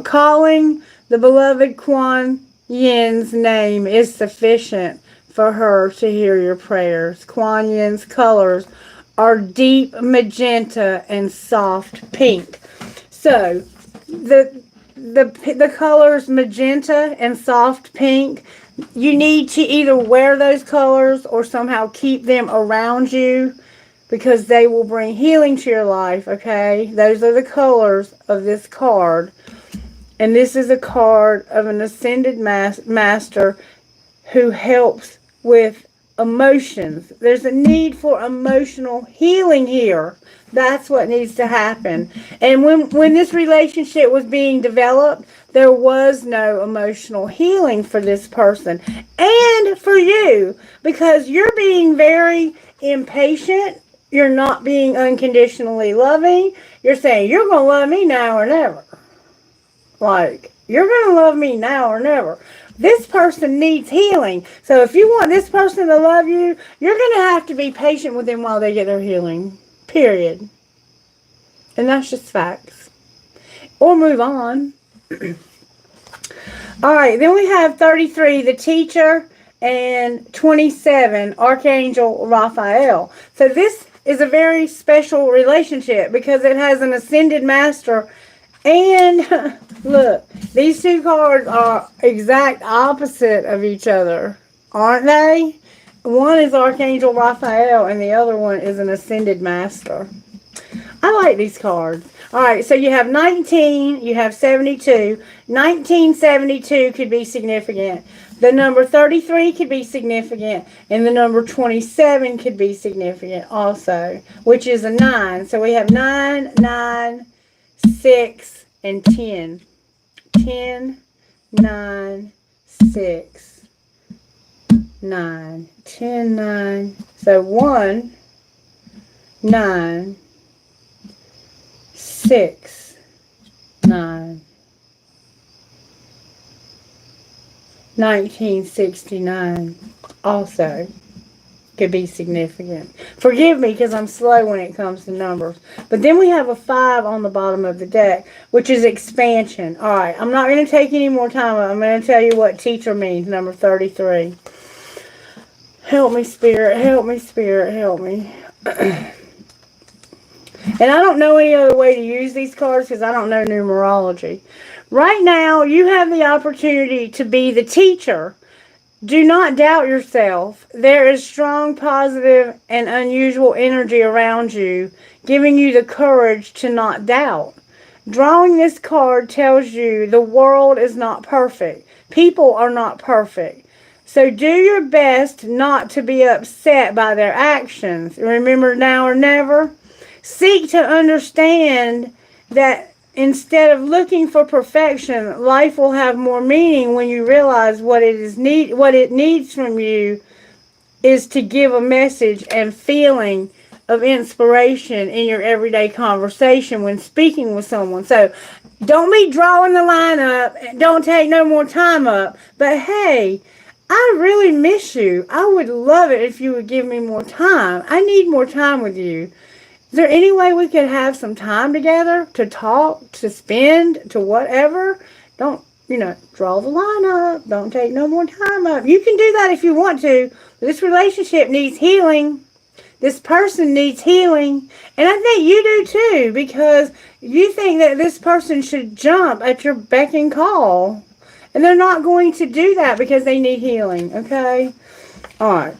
Calling the beloved Kuan Yin's name is sufficient for her to hear your prayers. Kuan Yin's colors are deep magenta and soft pink. So, the colors magenta and soft pink. You need to either wear those colors or somehow keep them around you, because they will bring healing to your life, okay? Those are the colors of this card. And this is a card of an ascended master who helps with emotions. There's a need for emotional healing here. That's what needs to happen. And when this relationship was being developed, there was no emotional healing for this person. And for you, because you're being very impatient. You're not being unconditionally loving. You're saying, you're going to love me now or never. Like, you're going to love me now or never. This person needs healing. So if you want this person to love you, you're going to have to be patient with them while they get their healing. Period. And that's just facts. Or move on. Alright, then we have 33, the teacher, and 27, Archangel Raphael. So this is a very special relationship because it has an ascended master. And look, these two cards are exact opposite of each other, aren't they? One is Archangel Raphael and the other one is an ascended master. I like these cards. Alright, so you have 19, you have 72. 1972 could be significant. The number 33 could be significant. And the number 27 could be significant also, which is a 9. So we have 9, 9, 6, and 10. 10, 9, 6, 9. 10, 9. So 1, 9, 6, 9. 1969 also could be significant. Forgive me because I'm slow when it comes to numbers. But then we have a 5 on the bottom of the deck, which is expansion. Alright, I'm not going to take any more time. I'm going to tell you what teacher means, number 33. Help me, Spirit. Help me, Spirit. Help me. And I don't know any other way to use these cards because I don't know numerology. Right now, you have the opportunity to be the teacher. Do not doubt yourself. There is strong, positive, and unusual energy around you, giving you the courage to not doubt. Drawing this card tells you the world is not perfect. People are not perfect. So do your best not to be upset by their actions. Remember, now or never. Seek to understand that instead of looking for perfection, life will have more meaning when you realize what it needs from you is to give a message and feeling of inspiration in your everyday conversation when speaking with someone. So don't be drawing the line up. Don't take no more time up. But hey, I really miss you. I would love it if you would give me more time. I need more time with you. Is there any way we could have some time together to talk, to spend, to whatever? Don't, draw the line up. Don't take no more time up. You can do that if you want to. This relationship needs healing. This person needs healing. And I think you do too, because you think that this person should jump at your beck and call. And they're not going to do that because they need healing, okay? All right.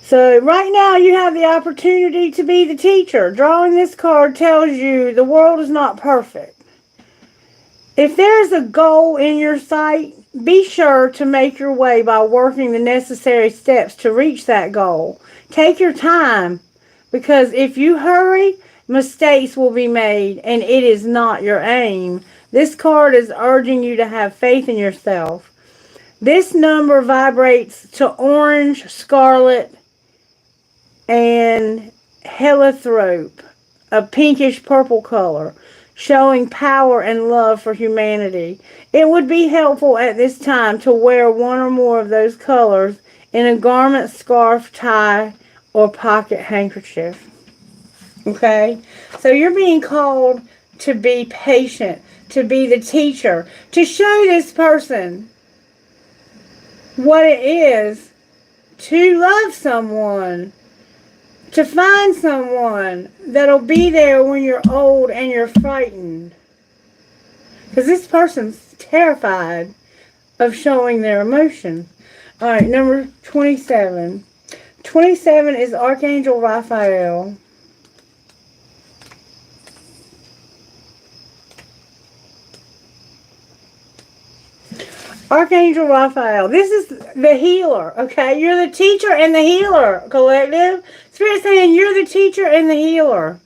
So right now you have the opportunity to be the teacher. Drawing this card tells you the world is not perfect. If there's a goal in your sight, be sure to make your way by working the necessary steps to reach that goal. Take your time, because if you hurry, mistakes will be made, and it is not your aim. This card is urging you to have faith in yourself. This number vibrates to orange, scarlet, and heliotrope, a pinkish purple color, showing power and love for humanity. It would be helpful at this time to wear one or more of those colors in a garment, scarf, tie, or pocket handkerchief. Okay? So you're being called to be patient, to be the teacher, to show this person what it is to love someone, to find someone that'll be there when you're old and you're frightened. Because this person's terrified of showing their emotion. All right, number 27. 27 is Archangel Raphael. Archangel Raphael. This is the healer, okay? You're the teacher and the healer, collective. Spirit saying you're the teacher and the healer.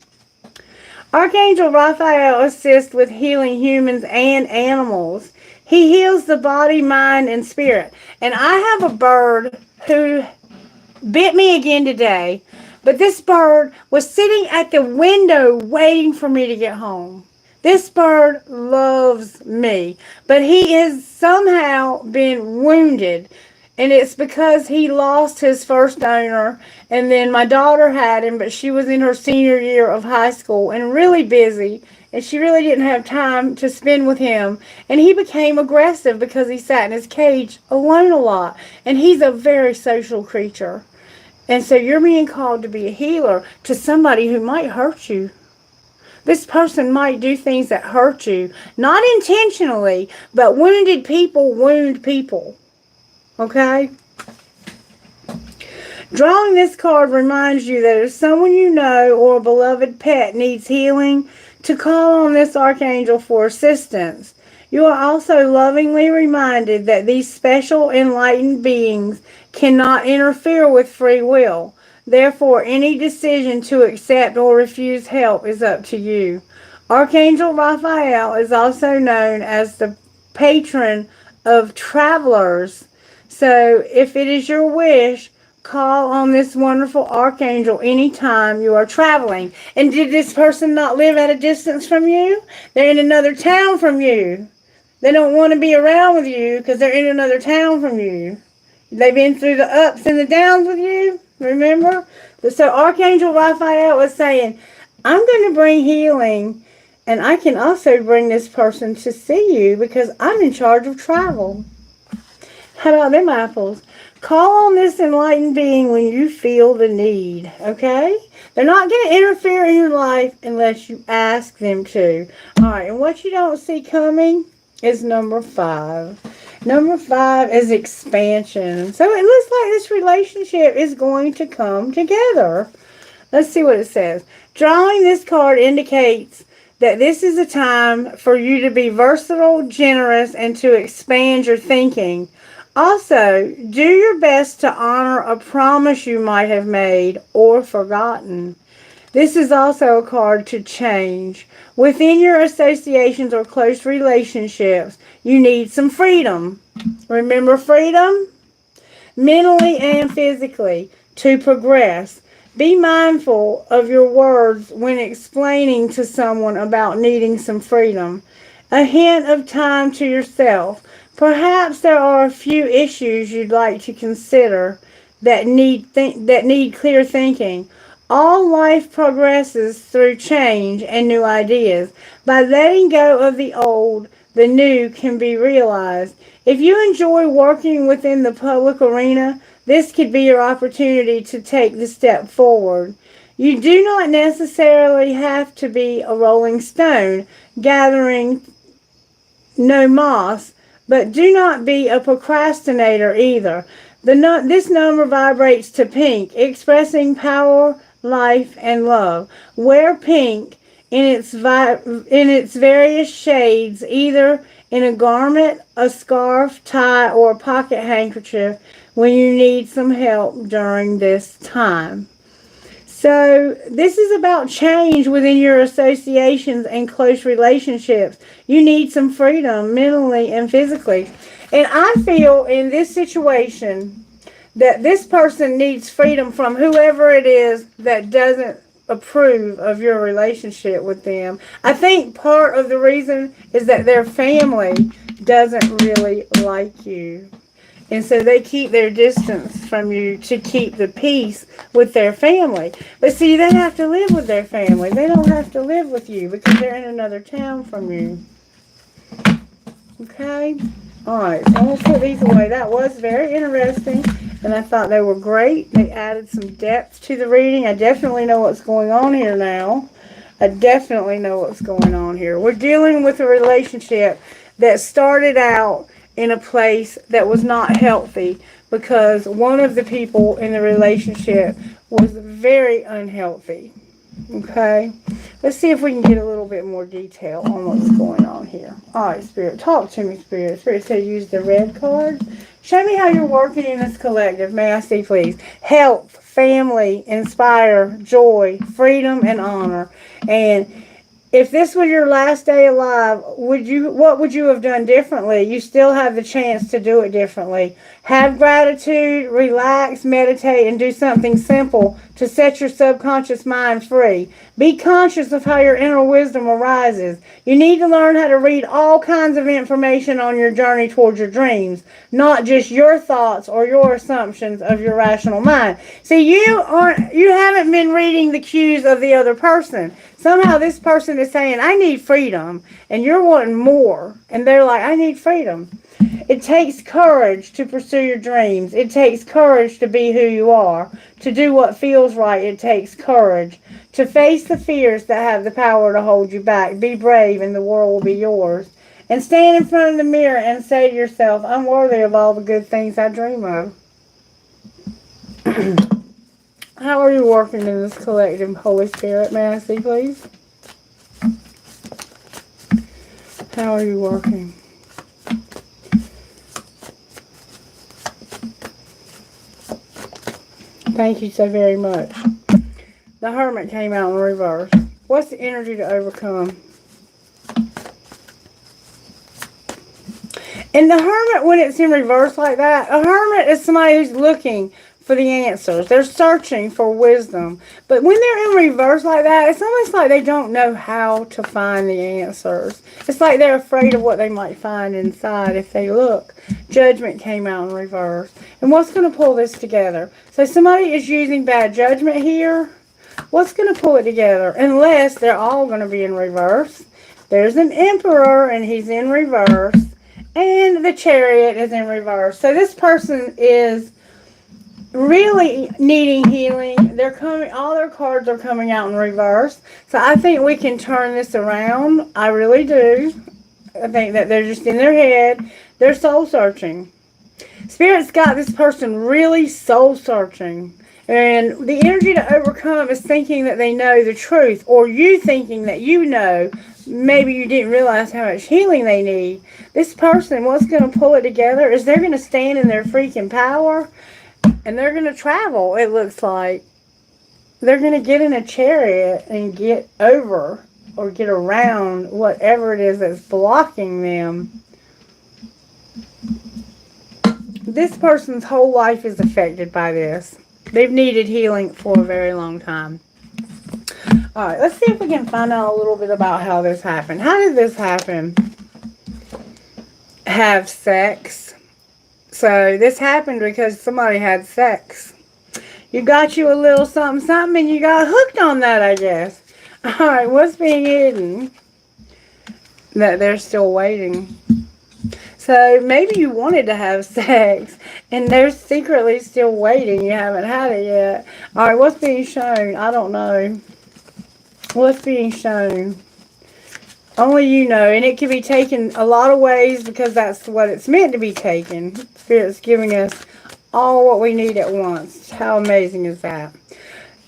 Archangel Raphael assists with healing humans and animals. He heals the body, mind, and spirit. And I have a bird who bit me again today, but this bird was sitting at the window waiting for me to get home. This bird loves me, but he has somehow been wounded, and it's because he lost his first owner, and then my daughter had him, but she was in her senior year of high school and really busy, and she really didn't have time to spend with him, and he became aggressive because he sat in his cage alone a lot, and he's a very social creature. And so you're being called to be a healer to somebody who might hurt you. This person might do things that hurt you, not intentionally, but wounded people wound people. Okay? Drawing this card reminds you that if someone you know or a beloved pet needs healing, to call on this archangel for assistance. You are also lovingly reminded that these special enlightened beings cannot interfere with free will. Therefore, any decision to accept or refuse help is up to you. Archangel Raphael is also known as the patron of travelers. So, if it is your wish, call on this wonderful archangel anytime you are traveling. And did this person not live at a distance from you? They're in another town from you. They don't want to be around with you because they're in another town from you. They've been through the ups and the downs with you. Remember? So Archangel Raphael was saying, I'm going to bring healing, and I can also bring this person to see you because I'm in charge of travel. How about them apples? Call on this enlightened being when you feel the need, okay? They're not going to interfere in your life unless you ask them to. All right, and what you don't see coming is number 5. Number 5 is expansion. So it looks like this relationship is going to come together. Let's see what it says. Drawing this card indicates that this is a time for you to be versatile, generous, and to expand your thinking. Also, do your best to honor a promise you might have made or forgotten. This is also a card to change. Within your associations or close relationships, you need some freedom. Remember freedom? Mentally and physically, to progress. Be mindful of your words when explaining to someone about needing some freedom. A hint of time to yourself. Perhaps there are a few issues you'd like to consider that need clear thinking. All life progresses through change and new ideas. By letting go of the old, the new can be realized. If you enjoy working within the public arena, this could be your opportunity to take the step forward. You do not necessarily have to be a rolling stone, gathering no moss, but do not be a procrastinator either. This number vibrates to pink, expressing power, life, and love. Wear pink in its various shades, either in a garment, a scarf, tie, or a pocket handkerchief when you need some help during this time. So this is about change within your associations and close relationships. You need some freedom mentally and physically. And I feel in this situation that this person needs freedom from whoever it is that doesn't approve of your relationship with them. I think part of the reason is that their family doesn't really like you. And so they keep their distance from you to keep the peace with their family. But see, they have to live with their family. They don't have to live with you because they're in another town from you. Okay? Alright, so I'm going to put these away. That was very interesting. And I thought they were great. They added some depth to the reading. I definitely know what's going on here now. I definitely know what's going on here. We're dealing with a relationship that started out in a place that was not healthy because one of the people in the relationship was very unhealthy. Okay? Let's see if we can get a little bit more detail on what's going on here. Alright, Spirit. Talk to me, Spirit. Spirit said use the red card. Show me how you're working in this collective. May I see, please? Health, family, inspire, joy, freedom, and honor. And if this was your last day alive, what would you have done differently? You still have the chance to do it differently. Have gratitude, relax, meditate, and do something simple to set your subconscious mind free. Be conscious of how your inner wisdom arises. You need to learn how to read all kinds of information on your journey towards your dreams, not just your thoughts or your assumptions of your rational mind. See, you haven't been reading the cues of the other person. Somehow this person is saying, I need freedom, and you're wanting more. And they're like, I need freedom. It takes courage to pursue your dreams. It takes courage to be who you are. To do what feels right, it takes courage. To face the fears that have the power to hold you back. Be brave and the world will be yours. And stand in front of the mirror and say to yourself, I'm worthy of all the good things I dream of. How are you working in this collective, Holy Spirit? May I see, please? How are you working? Thank you so very much. The Hermit came out in reverse. What's the energy to overcome? And the Hermit, when it's in reverse like that, a Hermit is somebody who's looking for the answers. They're searching for wisdom. But when they're in reverse like that, it's almost like they don't know how to find the answers. It's like they're afraid of what they might find inside if they look. Judgment came out in reverse. And what's going to pull this together? So somebody is using bad judgment here. What's going to pull it together? Unless they're all going to be in reverse. There's an Emperor and he's in reverse. And the Chariot is in reverse. So this person is really needing healing. They're coming, all their cards are coming out in reverse. So I think we can turn this around. I really do. I think that they're just in their head. They're soul searching. Spirit's got this person really soul searching. And the energy to overcome is thinking that they know the truth. Or you thinking that you know. Maybe you didn't realize how much healing they need. This person, what's going to pull it together is they're going to stand in their freaking power. And they're going to travel, it looks like. They're going to get in a chariot and get over or get around whatever it is that's blocking them. This person's whole life is affected by this. They've needed healing for a very long time. Alright, let's see if we can find out a little bit about how this happened. How did this happen? Have sex. So this happened because somebody had sex. You got you a little something, something, and you got hooked on that, I guess. Alright, what's being hidden? That they're still waiting. So maybe you wanted to have sex, and they're secretly still waiting. You haven't had it yet. Alright, what's being shown? I don't know. What's being shown? Only you know, and it can be taken a lot of ways because that's what it's meant to be taken. Spirit's giving us all what we need at once. How amazing is that?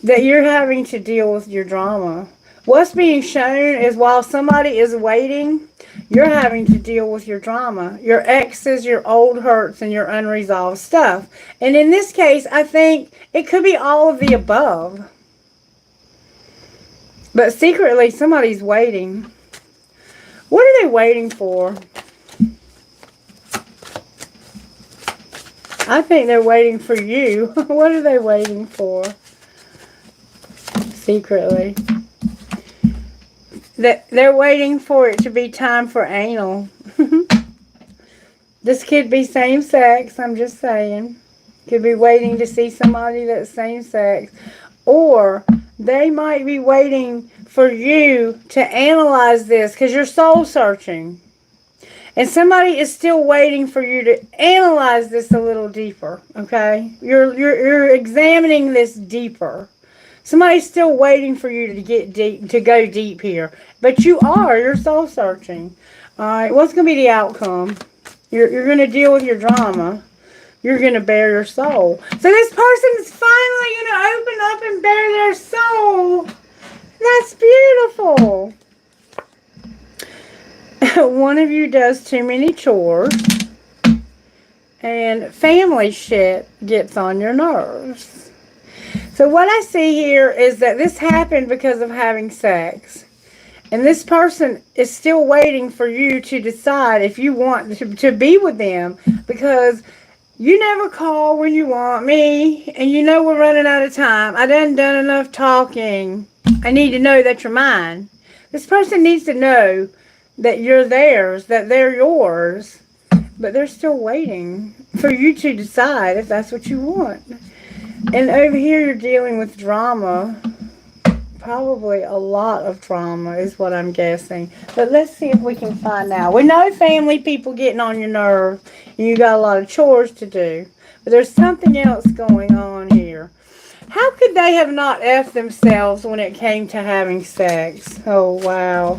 That you're having to deal with your drama. What's being shown is while somebody is waiting, you're having to deal with your drama. Your exes, your old hurts, and your unresolved stuff. And in this case, I think it could be all of the above. But secretly, somebody's waiting. What are they waiting for? I think they're waiting for you. What are they waiting for? Secretly. They're waiting for it to be time for anal. This could be same sex, I'm just saying. Could be waiting to see somebody that's same sex. Or they might be waiting for you to analyze this because you're soul searching. And somebody is still waiting for you to analyze this a little deeper, okay? You're examining this deeper. Somebody's still waiting for you to get deep, to go deep here. But you're soul searching. Alright, what's going to be the outcome? You're going to deal with your drama. You're going to bare your soul. So this person is finally going to open up and bare their soul. That's beautiful. One of you does too many chores. And family shit gets on your nerves. So what I see here is that this happened because of having sex. And this person is still waiting for you to decide if you want to be with them. Because you never call when you want me. And you know we're running out of time. I done enough talking. I need to know that you're mine. This person needs to know that you're theirs, that they're yours. But they're still waiting for you to decide if that's what you want. And over here you're dealing with drama. Probably a lot of drama is what I'm guessing. But let's see if we can find out. We know family people getting on your nerves. And you got a lot of chores to do. But there's something else going on here. How could they have not effed themselves when it came to having sex? Oh, wow.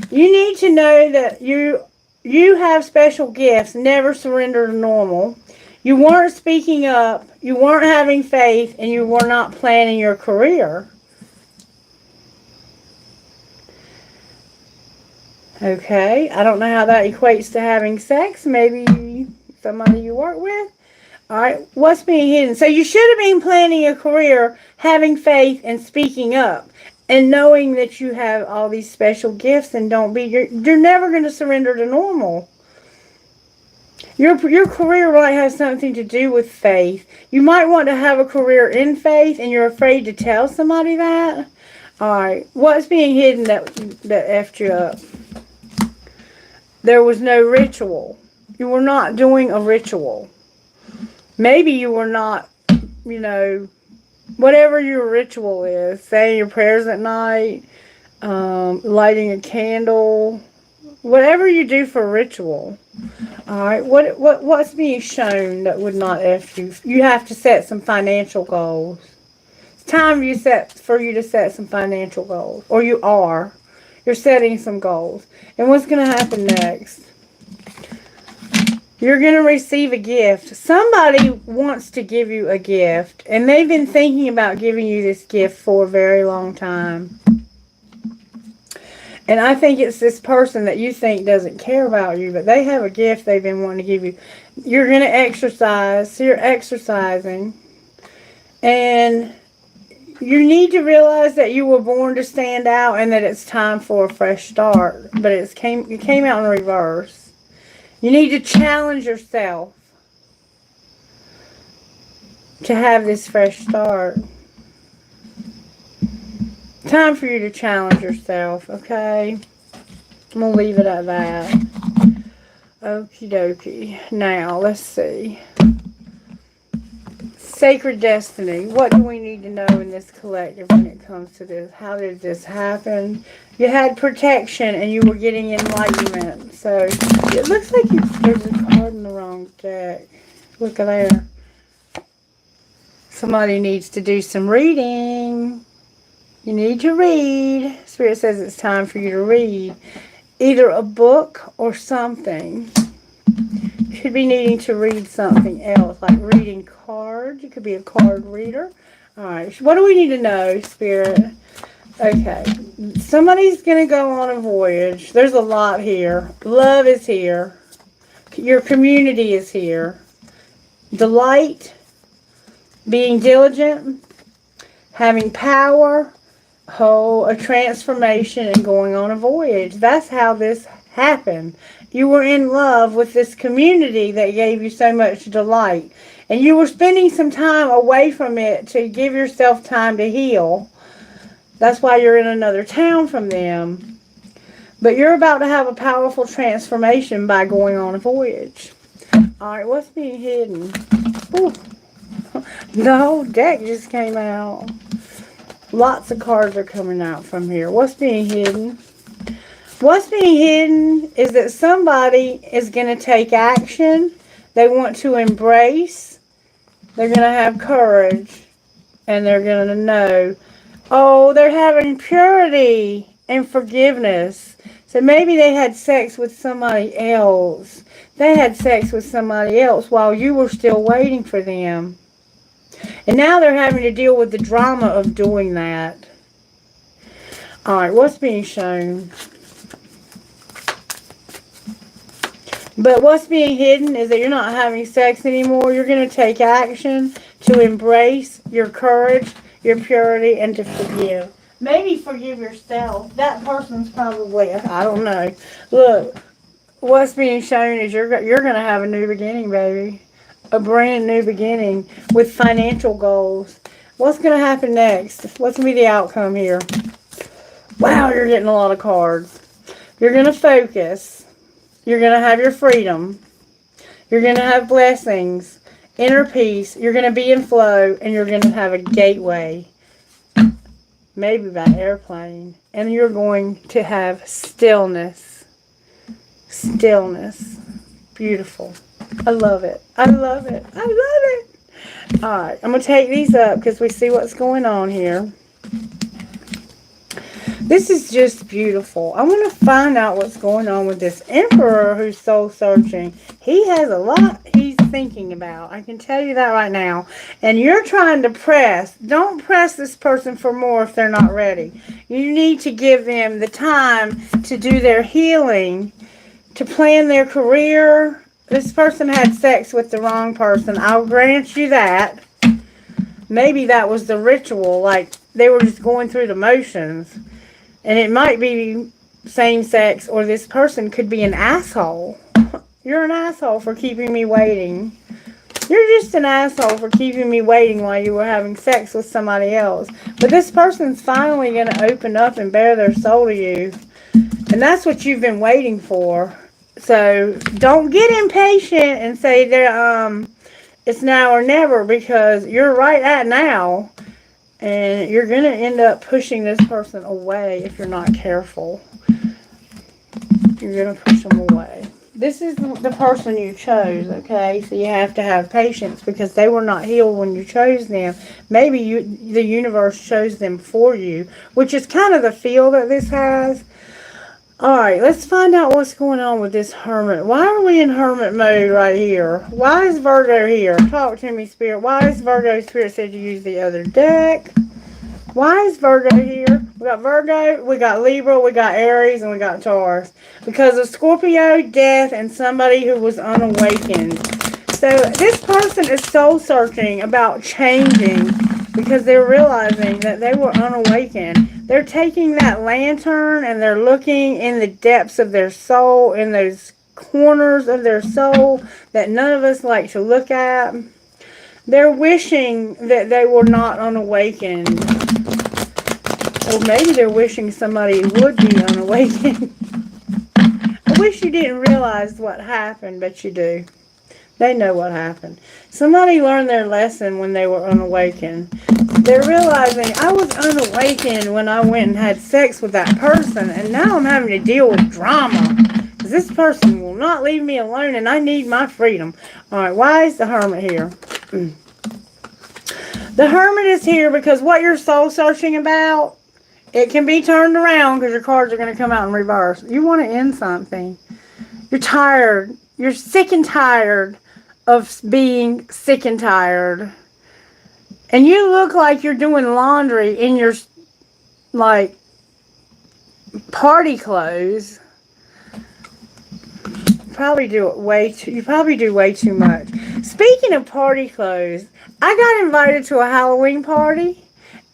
You need to know that you have special gifts. Never surrender to normal. You weren't speaking up. You weren't having faith. And you were not planning your career. Okay. I don't know how that equates to having sex. Maybe somebody you work with. Alright. What's being hidden? So you should have been planning a career, having faith, and speaking up. And knowing that you have all these special gifts and you're never going to surrender to normal. Your career might have something to do with faith. You might want to have a career in faith and you're afraid to tell somebody that. Alright, what's being hidden that effed you up? There was no ritual. You were not doing a ritual. Maybe you were not, whatever your ritual is, saying your prayers at night, lighting a candle, whatever you do for a ritual. Alright, what's being shown that would not F you? You have to set some financial goals. It's time for you to set some financial goals. Or you are. You're setting some goals. And what's going to happen next? You're going to receive a gift. Somebody wants to give you a gift. And they've been thinking about giving you this gift for a very long time. And I think it's this person that you think doesn't care about you. But they have a gift they've been wanting to give you. You're going to exercise. So you're exercising. And you need to realize that you were born to stand out. And that it's time for a fresh start. But it came out in reverse. You need to challenge yourself to have this fresh start. Time for you to challenge yourself, okay? I'm going to leave it at that. Okie dokie. Now, let's see. Sacred destiny. What do we need to know in this collective when it comes to this? How did this happen? You had protection and you were getting enlightenment. So, it looks like there's a card in the wrong deck. Look at there. Somebody needs to do some reading. You need to read. Spirit says it's time for you to read. Either a book or something. You could be needing to read something else, like reading cards. You could be a card reader. Alright, what do we need to know, Spirit? Okay, somebody's going to go on a voyage. There's a lot here. Love is here. Your community is here. Delight, being diligent, having power, a transformation, and going on a voyage. That's how this happened. You were in love with this community that gave you so much delight. And you were spending some time away from it to give yourself time to heal. That's why you're in another town from them. But you're about to have a powerful transformation by going on a voyage. Alright, what's being hidden? Ooh. The whole deck just came out. Lots of cards are coming out from here. What's being hidden? What's being hidden is that somebody is going to take action. They want to embrace. They're going to have courage. And they're going to know, oh, they're having purity and forgiveness. So maybe they had sex with somebody else. They had sex with somebody else while you were still waiting for them. And now they're having to deal with the drama of doing that. Alright, what's being shown? But what's being hidden is that you're not having sex anymore. You're going to take action to embrace your courage, your purity, and to forgive. Maybe forgive yourself. That person's probably, I don't know. Look, what's being shown is you're going to have a new beginning, baby. A brand new beginning with financial goals. What's going to happen next? What's going to be the outcome here? Wow, you're getting a lot of cards. You're going to focus. You're going to have your freedom. You're going to have blessings, inner peace. You're going to be in flow, and you're going to have a gateway, maybe by airplane. And you're going to have stillness. Stillness. Beautiful. I love it. I love it. I love it. All right, I'm going to take these up because we see what's going on here. This is just beautiful. I want to find out what's going on with this Emperor who's soul searching. He has a lot he's thinking about. I can tell you that right now. And you're trying to press. Don't press this person for more if they're not ready. You need to give them the time to do their healing, to plan their career. This person had sex with the wrong person. I'll grant you that. Maybe that was the ritual. Like they were just going through the motions. And it might be same sex, or this person could be an asshole. You're an asshole for keeping me waiting. You're just an asshole for keeping me waiting while you were having sex with somebody else. But this person's finally going to open up and bare their soul to you. And that's what you've been waiting for. So don't get impatient and say that it's now or never, because you're right at now. And you're going to end up pushing this person away if you're not careful. You're going to push them away. This is the person you chose, okay? So you have to have patience because they were not healed when you chose them. Maybe the universe chose them for you, which is kind of the feel that this has. Alright, let's find out what's going on with this Hermit. Why are we in Hermit mode right here? Why is Virgo here? Talk to me, Spirit. Why is Virgo? Spirit said to use the other deck. Why is Virgo here? We got Virgo, we got Libra, we got Aries, and we got Taurus. Because of Scorpio, death, and somebody who was unawakened. So this person is soul searching about changing because they're realizing that they were unawakened. They're taking that lantern and they're looking in the depths of their soul, in those corners of their soul that none of us like to look at. They're wishing that they were not unawakened. Or maybe they're wishing somebody would be unawakened. I wish you didn't realize what happened, but you do. They know what happened. Somebody learned their lesson when they were unawakened. They're realizing, I was unawakened when I went and had sex with that person, and now I'm having to deal with drama. Because this person will not leave me alone, and I need my freedom. Alright, why is the Hermit here? The Hermit is here because what you're soul searching about, it can be turned around because your cards are going to come out in reverse. You want to end something. You're tired. You're sick and tired of being sick and tired. And you look like you're doing laundry in your, like, party clothes. You probably do way too much. Speaking of party clothes, I got invited to a Halloween party.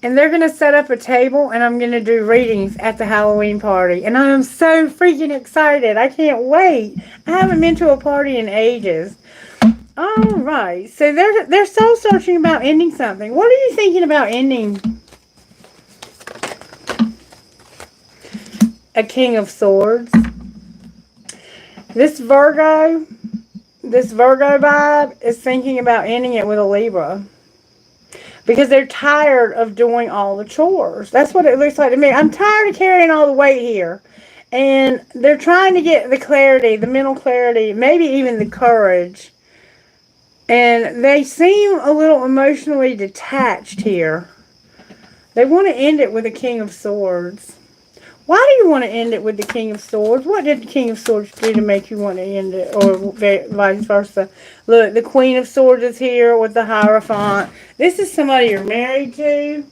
And they're going to set up a table, and I'm going to do readings at the Halloween party. And I am so freaking excited. I can't wait. I haven't been to a party in ages. Alright, so they're soul searching about ending something. What are you thinking about ending? A King of Swords. This Virgo vibe is thinking about ending it with a Libra. Because they're tired of doing all the chores. That's what it looks like to me. I'm tired of carrying all the weight here. And they're trying to get the clarity, the mental clarity, maybe even the courage. And they seem a little emotionally detached here. They want to end it with the King of Swords. Why do you want to end it with the King of Swords? What did the King of Swords do to make you want to end it? Or vice versa? Look, the Queen of Swords is here with the Hierophant. This is somebody you're married to.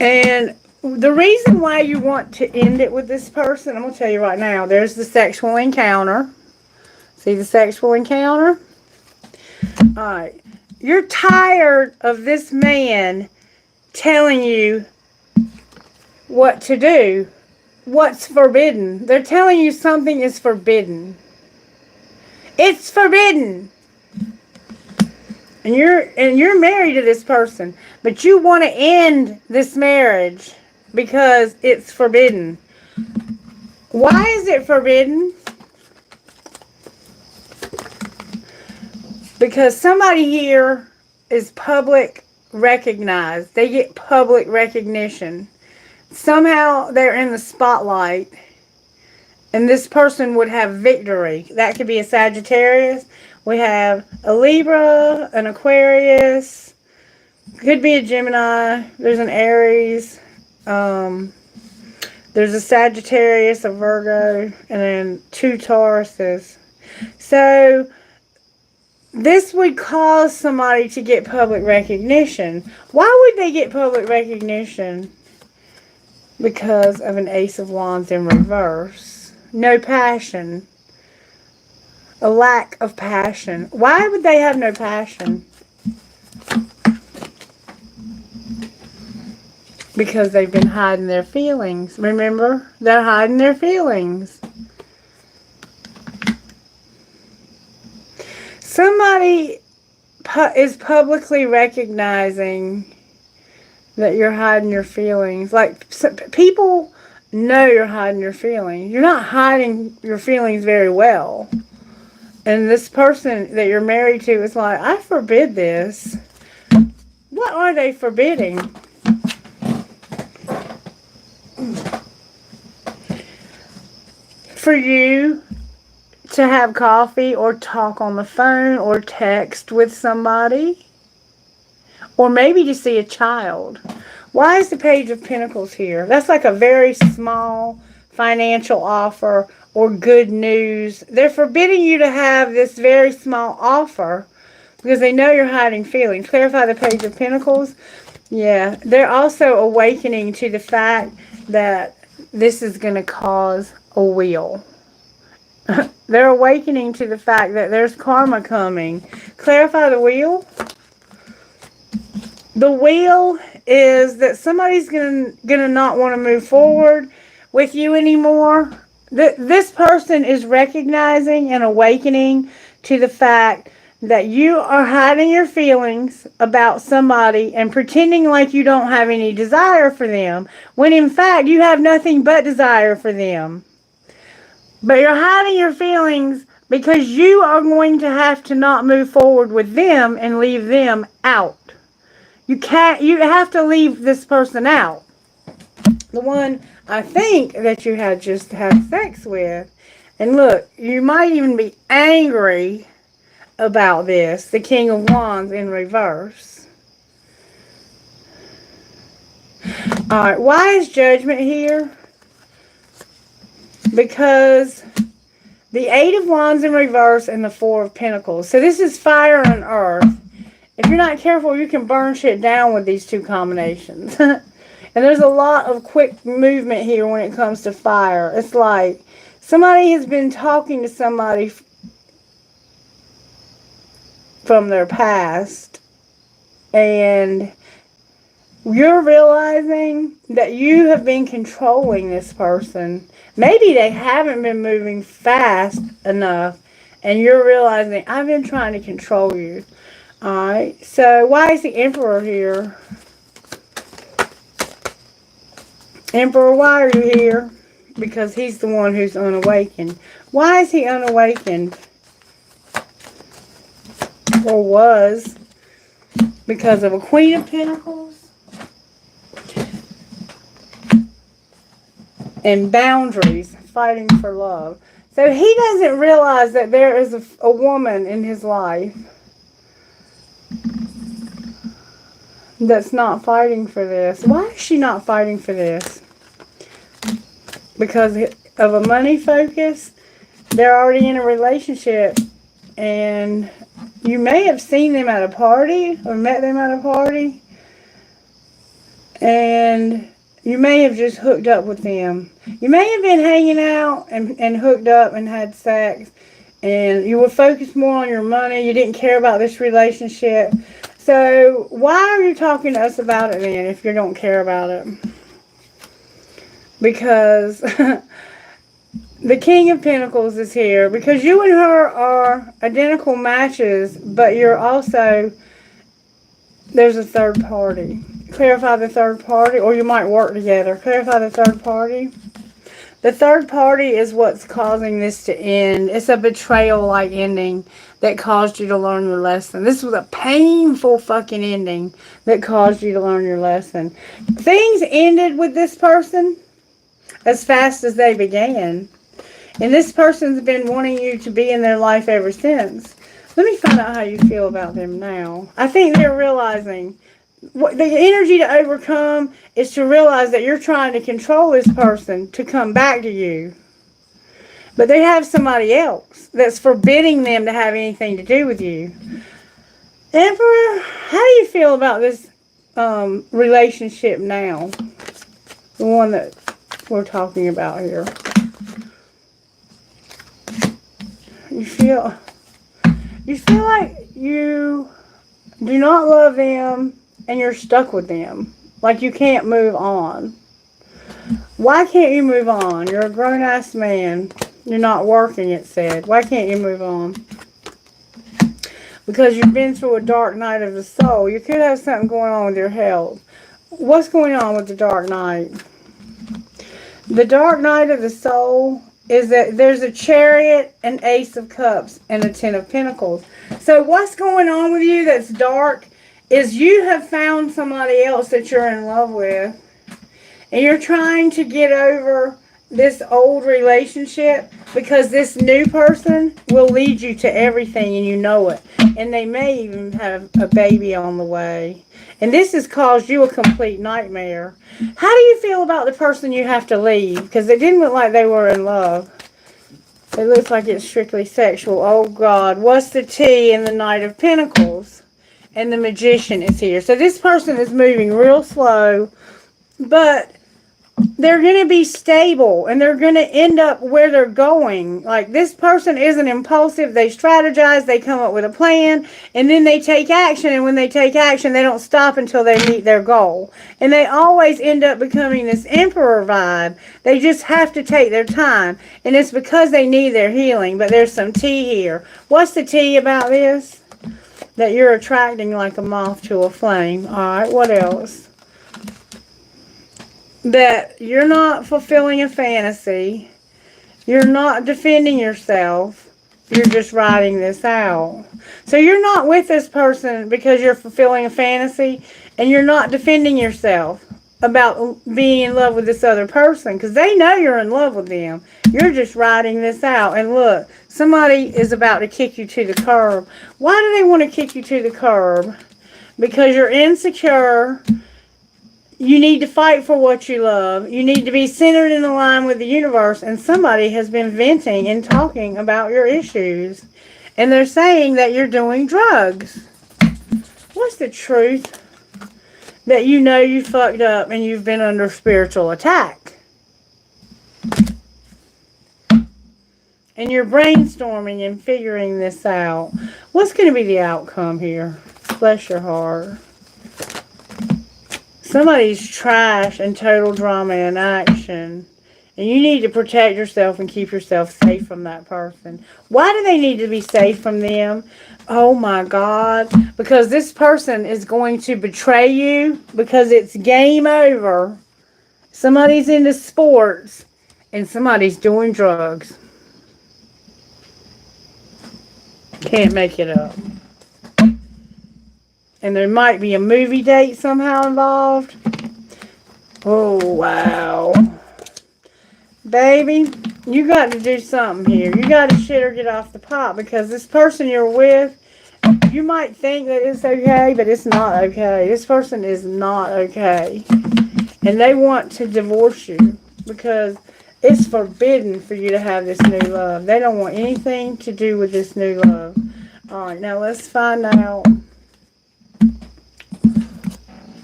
And the reason why you want to end it with this person, I'm going to tell you right now. There's the sexual encounter. See the sexual encounter? Alright. You're tired of this man telling you what to do, what's forbidden. They're telling you something is forbidden. It's forbidden. And you're married to this person, but you want to end this marriage because it's forbidden. Why is it forbidden? Because somebody here is public recognized. They get public recognition. Somehow they're in the spotlight, and this person would have victory. That could be a Sagittarius. We have a Libra, an Aquarius, could be a Gemini. There's an Aries. There's a Sagittarius, a Virgo, and then 2 Tauruses. So this would cause somebody to get public recognition. Why would they get public recognition? Because of an Ace of Wands in reverse. No passion. A lack of passion. Why would they have no passion? Because they've been hiding their feelings. Remember? They're hiding their feelings. Somebody is publicly recognizing that you're hiding your feelings. Like, people know you're hiding your feelings. You're not hiding your feelings very well. And this person that you're married to is like, I forbid this. What are they forbidding? For you to have coffee or talk on the phone or text with somebody. Or maybe to see a child. Why is the Page of Pentacles here? That's like a very small financial offer or good news. They're forbidding you to have this very small offer because they know you're hiding feelings. Clarify the Page of Pentacles. Yeah, they're also awakening to the fact that this is going to cause a wheel. They're awakening to the fact that there's karma coming. Clarify the wheel. The wheel is that somebody's gonna not want to move forward with you anymore. This person is recognizing and awakening to the fact that you are hiding your feelings about somebody and pretending like you don't have any desire for them, when in fact you have nothing but desire for them. But you're hiding your feelings because you are going to have to not move forward with them and leave them out. You have to leave this person out. The one I think that you had just had sex with. And look, you might even be angry about this. The King of Wands in reverse. Alright, why is Judgment here? Because the 8 of Wands in reverse and the 4 of Pentacles. So this is fire and earth. If you're not careful, you can burn shit down with these two combinations. And there's a lot of quick movement here when it comes to fire. It's like somebody has been talking to somebody from their past. And you're realizing that you have been controlling this person. Maybe they haven't been moving fast enough. And you're realizing, I've been trying to control you. Alright, so why is the Emperor here? Emperor, why are you here? Because he's the one who's unawakened. Why is he unawakened? Or was? Because of a Queen of Pentacles? And boundaries, fighting for love. So he doesn't realize that there is a woman in his life that's not fighting for this. Why is she not fighting for this? Because of a money focus? They're already in a relationship, and you may have seen them at a party or met them at a party, and you may have just hooked up with them. You may have been hanging out and hooked up and had sex, and you were focused more on your money. You didn't care about this relationship. So why are you talking to us about it then if you don't care about it? Because the King of Pentacles is here. Because you and her are identical matches, but you're also, there's a third party. Clarify the third party, or you might work together. Clarify the third party. The third party is what's causing this to end. It's a betrayal-like ending that caused you to learn your lesson. This was a painful fucking ending that caused you to learn your lesson. Things ended with this person as fast as they began. And this person's been wanting you to be in their life ever since. Let me find out how you feel about them now. I think they're realizing the energy to overcome is to realize that you're trying to control this person to come back to you. But they have somebody else that's forbidding them to have anything to do with you. Emperor, how do you feel about this relationship now? The one that we're talking about here. You feel like you do not love them and you're stuck with them. Like you can't move on. Why can't you move on? You're a grown-ass man. You're not working, it said. Why can't you move on? Because you've been through a dark night of the soul. You could have something going on with your health. What's going on with the dark night? The dark night of the soul is that there's a Chariot, an Ace of Cups, and a Ten of Pentacles. So what's going on with you that's dark is you have found somebody else that you're in love with. And you're trying to get over this old relationship because this new person will lead you to everything and you know it. And they may even have a baby on the way. And this has caused you a complete nightmare. How do you feel about the person you have to leave? Because it didn't look like they were in love. It looks like it's strictly sexual. Oh God, what's the T in the Knight of Pentacles? And the Magician is here. So this person is moving real slow, but they're going to be stable and they're going to end up where they're going. Like this person isn't impulsive. They strategize. They come up with a plan and then they take action. And when they take action, they don't stop until they meet their goal. And they always end up becoming this Emperor vibe. They just have to take their time. And it's because they need their healing. But there's some tea here. What's the tea about this? That you're attracting like a moth to a flame. Alright, what else? That you're not fulfilling a fantasy. You're not defending yourself. You're just writing this out. So you're not with this person because you're fulfilling a fantasy. And you're not defending yourself about being in love with this other person. Because they know you're in love with them. You're just writing this out. And look, somebody is about to kick you to the curb. Why do they want to kick you to the curb? Because you're insecure. You need to fight for what you love. You need to be centered and aligned with the universe. And somebody has been venting and talking about your issues. And they're saying that you're doing drugs. What's the truth? That you know you fucked up and you've been under spiritual attack. And you're brainstorming and figuring this out. What's going to be the outcome here? Bless your heart. Somebody's trash and total drama in action. And you need to protect yourself and keep yourself safe from that person. Why do they need to be safe from them? Oh my God. Because this person is going to betray you because it's game over. Somebody's into sports and somebody's doing drugs. Can't make it up. And there might be a movie date somehow involved. Oh, wow. Baby, you got to do something here. You got to shit or get off the pot because this person you're with, You might think that it's okay, but it's not okay. This person is not okay. And they want to divorce you because it's forbidden for you to have this new love. They don't want anything to do with this new love. Alright, now let's find out.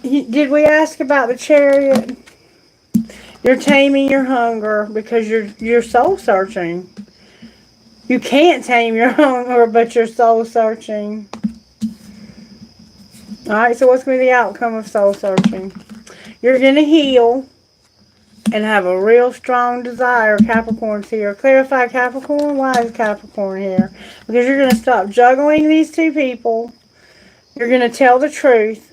Did we ask about the Chariot? You're taming your hunger because you're soul searching. You can't tame your hunger, but you're soul searching. Alright, so what's going to be the outcome of soul searching? You're going to heal and have a real strong desire. Capricorn's here. Clarify Capricorn. Why is Capricorn here? Because you're going to stop juggling these two people. You're going to tell the truth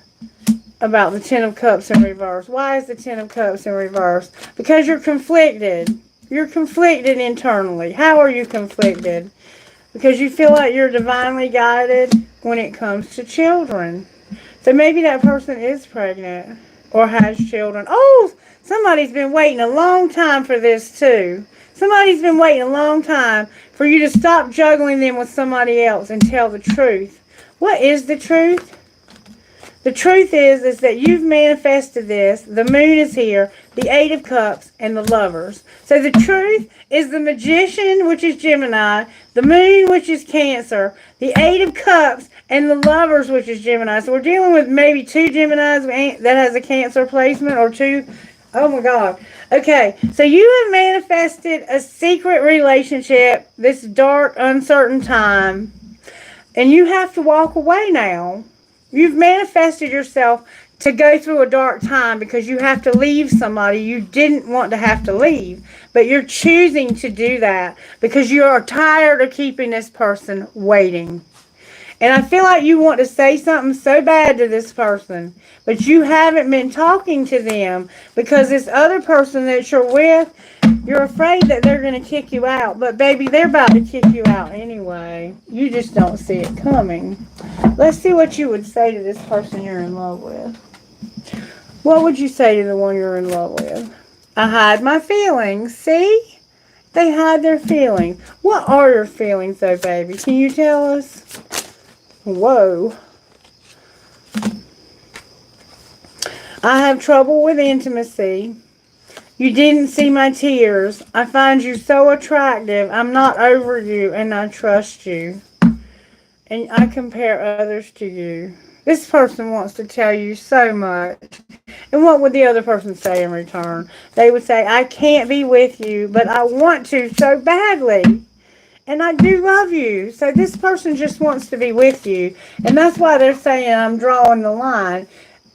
about the Ten of Cups in reverse. Why is the Ten of Cups in reverse? Because you're conflicted. You're conflicted internally. How are you conflicted? Because you feel like you're divinely guided when it comes to children. So maybe that person is pregnant or has children. Oh, somebody's been waiting a long time for this too. Somebody's been waiting a long time for you to stop juggling them with somebody else and tell the truth. What is the truth? The truth is that you've manifested this. The moon is here, the Eight of Cups, and the Lovers. So the truth is the Magician, which is Gemini, the moon, which is Cancer, the Eight of Cups, and the Lovers, which is Gemini. So we're dealing with maybe two Geminis that has a Cancer placement, or two. Oh my God. Okay, so you have manifested a secret relationship, this dark, uncertain time, and you have to walk away now. You've manifested yourself to go through a dark time because you have to leave somebody you didn't want to have to leave. But you're choosing to do that because you are tired of keeping this person waiting. And I feel like you want to say something so bad to this person, but you haven't been talking to them because this other person that you're with, you're afraid that they're going to kick you out. But baby, they're about to kick you out anyway. You just don't see it coming. Let's see what you would say to this person you're in love with. What would you say to the one you're in love with? I hide my feelings. See? They hide their feelings. What are your feelings though, baby? Can you tell us? Whoa. I have trouble with intimacy. You didn't see my tears. I find you so attractive. I'm not over you and I trust you. And I compare others to you. This person wants to tell you so much. And what would the other person say in return? They would say, I can't be with you, but I want to so badly. And I do love you. So this person just wants to be with you. And that's why they're saying I'm drawing the line.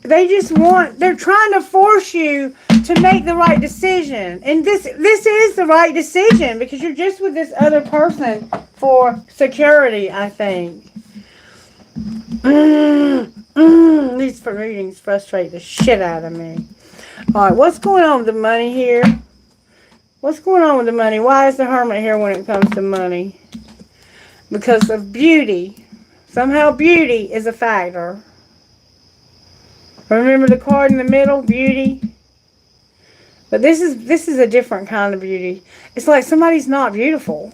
They're trying to force you to make the right decision. And this is the right decision because you're just with this other person for security, I think. These readings frustrate the shit out of me. Alright, what's going on with the money here? What's going on with the money? Why is the Hermit here when it comes to money? Because of beauty. Somehow beauty is a factor. Remember the card in the middle? Beauty. But this is a different kind of beauty. It's like somebody's not beautiful.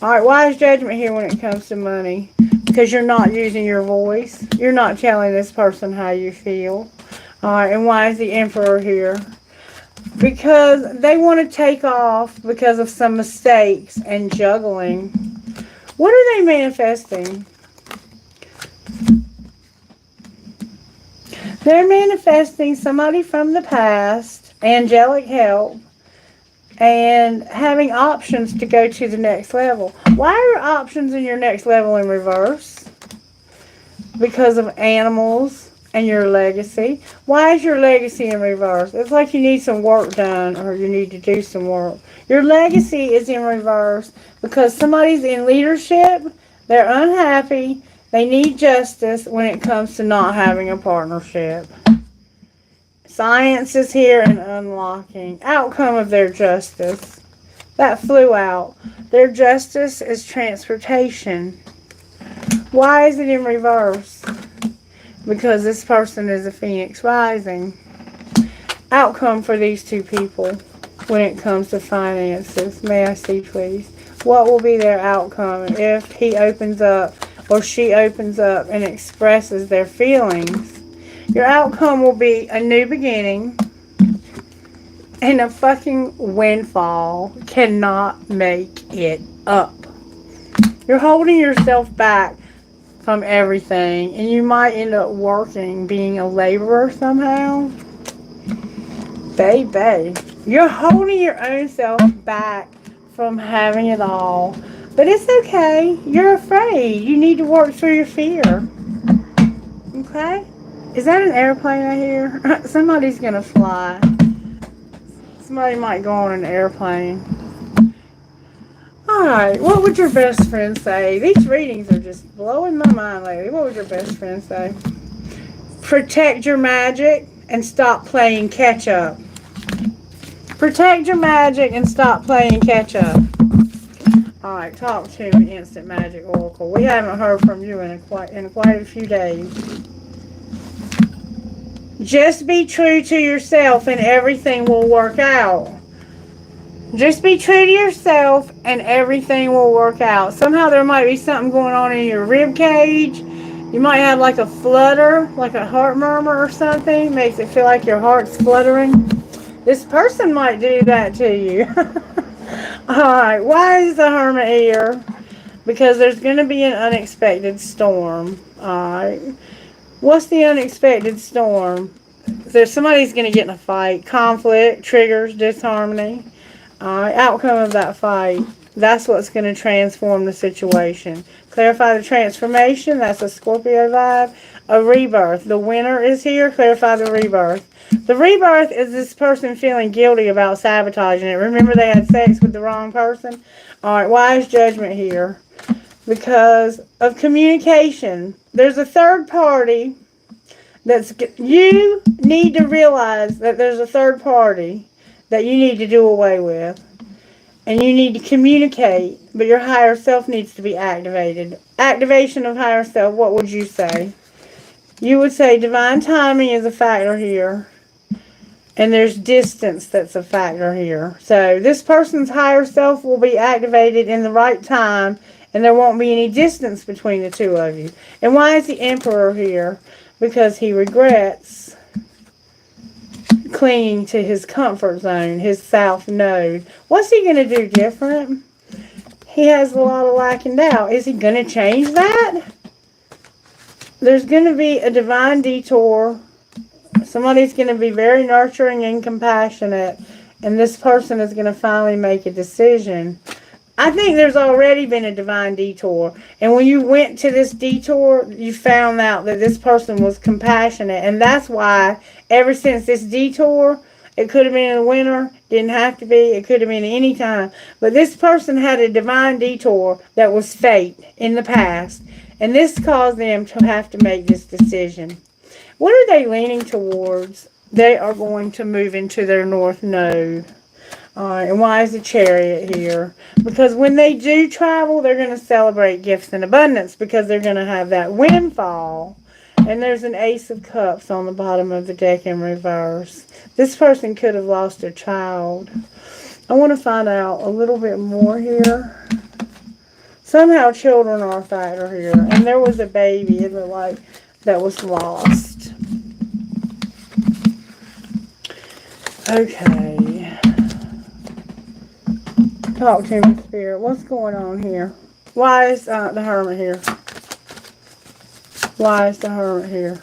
Alright, why is Judgment here when it comes to money? Because you're not using your voice. You're not telling this person how you feel. Alright, and why is the Emperor here? Because they want to take off because of some mistakes and juggling. What are they manifesting? They're manifesting somebody from the past, angelic help, and having options to go to the next level. Why are options in your next level in reverse? Because of animals and your legacy. Why is your legacy in reverse? It's like you need some work done or you need to do some work. Your legacy is in reverse because somebody's in leadership, they're unhappy, they need justice when it comes to not having a partnership. Science is here and unlocking. Outcome of their justice. That flew out. Their justice is transportation. Why is it in reverse? Because this person is a Phoenix rising. Outcome for these two people when it comes to finances. May I see, please? What will be their outcome if he opens up or she opens up and expresses their feelings, your outcome will be a new beginning and a fucking windfall. Cannot make it up. You're holding yourself back from everything, and you might end up being a laborer somehow. Baby, you're holding your own self back from having it all. But it's okay. You're afraid. You need to work through your fear. Okay? Is that an airplane I hear? Somebody's gonna fly. Somebody might go on an airplane. Alright, what would your best friend say? These readings are just blowing my mind lately. What would your best friend say? Protect your magic and stop playing catch up. Protect your magic and stop playing catch up. Alright, talk to me, Instant Magic Oracle. We haven't heard from you in quite a few days. Just be true to yourself and everything will work out. Just be true to yourself and everything will work out. Somehow there might be something going on in your rib cage. You might have like a flutter, like a heart murmur or something. Makes it feel like your heart's fluttering. This person might do that to you. Alright, why is the Hermit here? Because there's going to be an unexpected storm. Alright. What's the unexpected storm? Somebody's going to get in a fight. Conflict, triggers, disharmony. Outcome of that fight. That's what's going to transform the situation. Clarify the transformation. That's a Scorpio vibe. A rebirth. The winner is here. Clarify the rebirth. The rebirth is this person feeling guilty about sabotaging it. Remember they had sex with the wrong person? Alright, why is Judgment here? Because of communication. There's a third party you need to realize that there's a third party that you need to do away with. And you need to communicate, but your higher self needs to be activated. Activation of higher self, what would you say? You would say divine timing is a factor here. And there's distance that's a factor here. So this person's higher self will be activated in the right time, and there won't be any distance between the two of you. And why is the Emperor here? Because he regrets clinging to his comfort zone, his south node. What's he going to do different? He has a lot of lack and doubt. Is he going to change that? There's going to be a divine detour. Somebody's going to be very nurturing and compassionate, and this person is going to finally make a decision. I think there's already been a divine detour, and when you went to this detour, you found out that this person was compassionate, and that's why ever since this detour, it could have been in the winter, didn't have to be, it could have been any time, but this person had a divine detour that was fate in the past, and this caused them to have to make this decision. What are they leaning towards? They are going to move into their north node. Alright, and why is the Chariot here? Because when they do travel, they're going to celebrate gifts and abundance because they're going to have that windfall. And there's an Ace of Cups on the bottom of the deck in reverse. This person could have lost a child. I want to find out a little bit more here. Somehow children are a factor here. And there was a baby, it looked like, that was lost. Okay. Talk to me, Spirit. What's going on here? Why is the Hermit here? Why is the Hermit here?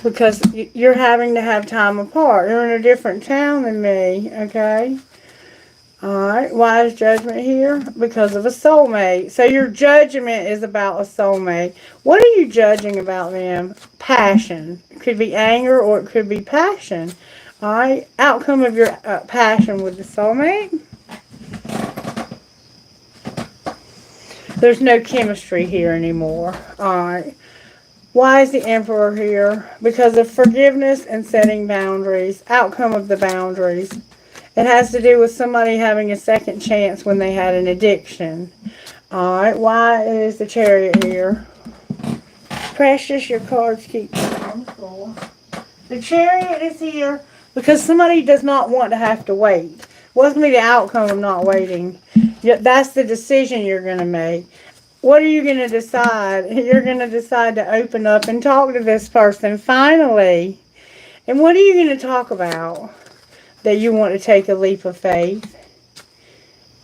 Because you're having to have time apart. You're in a different town than me, okay? Alright, why is Judgment here? Because of a soulmate. So your judgment is about a soulmate. What are you judging about them? Passion. It could be anger or it could be passion. Alright, outcome of your passion with the soulmate. There's no chemistry here anymore. Alright. Why is the Emperor here? Because of forgiveness and setting boundaries. Outcome of the boundaries. It has to do with somebody having a second chance when they had an addiction. Alright, why is the Chariot here? Precious, your cards keep going on the floor. The Chariot is here because somebody does not want to have to wait. What's going to be the outcome of not waiting? That's the decision you're going to make. What are you going to decide? You're going to decide to open up and talk to this person finally. And what are you going to talk about? That you want to take a leap of faith.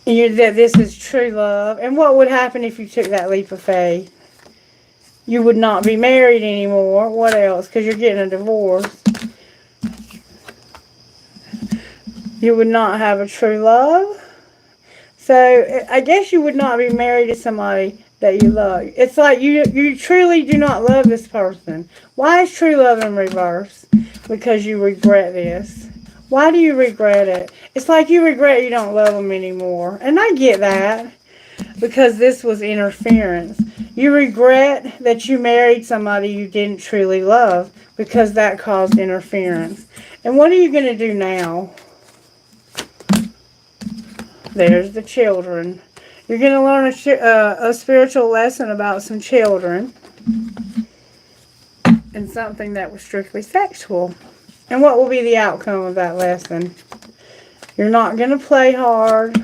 And that this is true love. And what would happen if you took that leap of faith? You would not be married anymore. What else? Because you're getting a divorce. You would not have a true love. So, I guess you would not be married to somebody that you love. It's like you truly do not love this person. Why is true love in reverse? Because you regret this. Why do you regret it? It's like you regret you don't love them anymore. And I get that. Because this was interference. You regret that you married somebody you didn't truly love. Because that caused interference. And what are you going to do now? There's the children. You're going to learn a spiritual lesson about some children. And something that was strictly sexual. And what will be the outcome of that lesson? You're not going to play hard.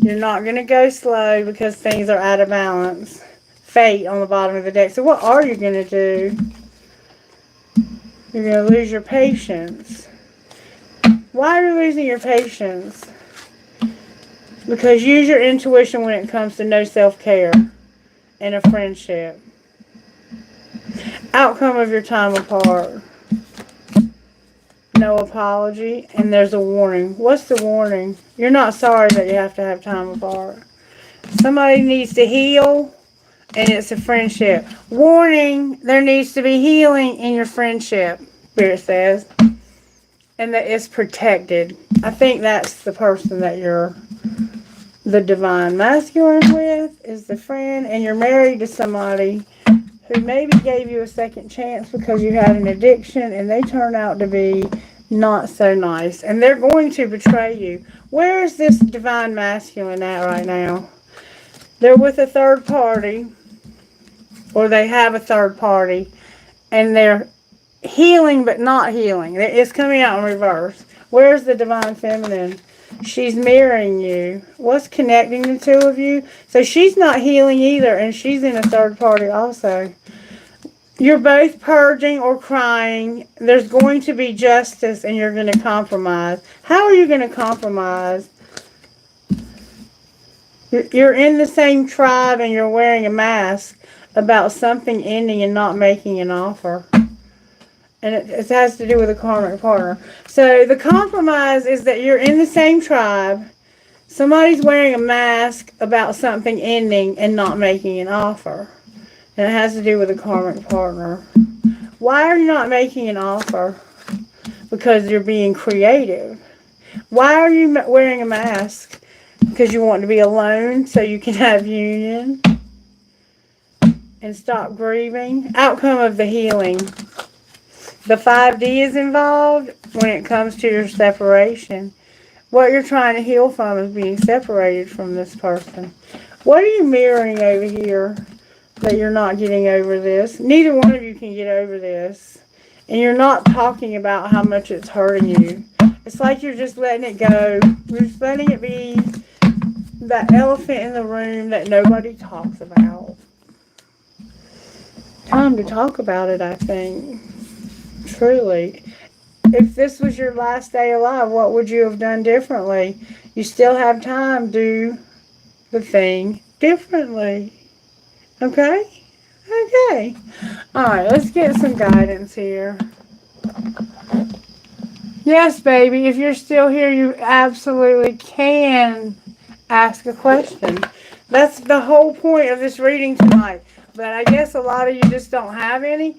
You're not going to go slow because things are out of balance. Fate on the bottom of the deck. So what are you going to do? You're going to lose your patience. Why are you losing your patience? Because use your intuition when it comes to no self-care and a friendship. Outcome of your time apart. No apology, and there's a warning. What's the warning? You're not sorry that you have to have time apart. Somebody needs to heal, and it's a friendship. Warning, there needs to be healing in your friendship, Spirit says. And that it's protected. I think that's the person that you're the divine masculine with, is the friend, and you're married to somebody who maybe gave you a second chance because you had an addiction and they turn out to be not so nice. And they're going to betray you. Where is this divine masculine at right now? They're with a third party, or they have a third party, and they're healing but not healing. It's coming out in reverse. Where's the divine feminine? She's mirroring you. What's connecting the two of you? So she's not healing either, and she's in a third party also. You're both purging or crying. There's going to be justice, and you're going to compromise. How are you going to compromise? You're in the same tribe, and you're wearing a mask about something ending and not making an offer. And it has to do with a karmic partner. So the compromise is that you're in the same tribe. Somebody's wearing a mask about something ending and not making an offer. And it has to do with a karmic partner. Why are you not making an offer? Because you're being creative. Why are you wearing a mask? Because you want to be alone so you can have union. And stop grieving. Outcome of the healing. The 5D is involved when it comes to your separation. What you're trying to heal from is being separated from this person. What are you mirroring over here that you're not getting over this? Neither one of you can get over this. And you're not talking about how much it's hurting you. It's like you're just letting it go. You're just letting it be that elephant in the room that nobody talks about. Time to talk about it, I think. Truly. If this was your last day alive, what would you have done differently? You still have time. Do the thing differently. Okay? Okay. Alright, let's get some guidance here. Yes, baby, if you're still here, you absolutely can ask a question. That's the whole point of this reading tonight. But I guess a lot of you just don't have any.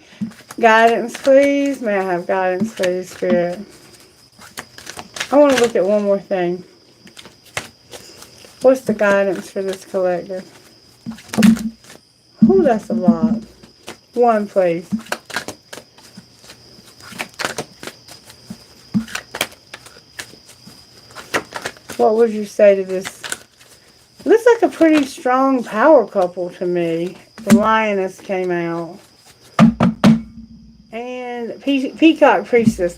Guidance, please. May I have guidance, please, Spirit? I want to look at one more thing. What's the guidance for this collective? Oh, that's a lot. One, please. What would you say to this? Looks like a pretty strong power couple to me. The Lioness came out. And Peacock Priestess.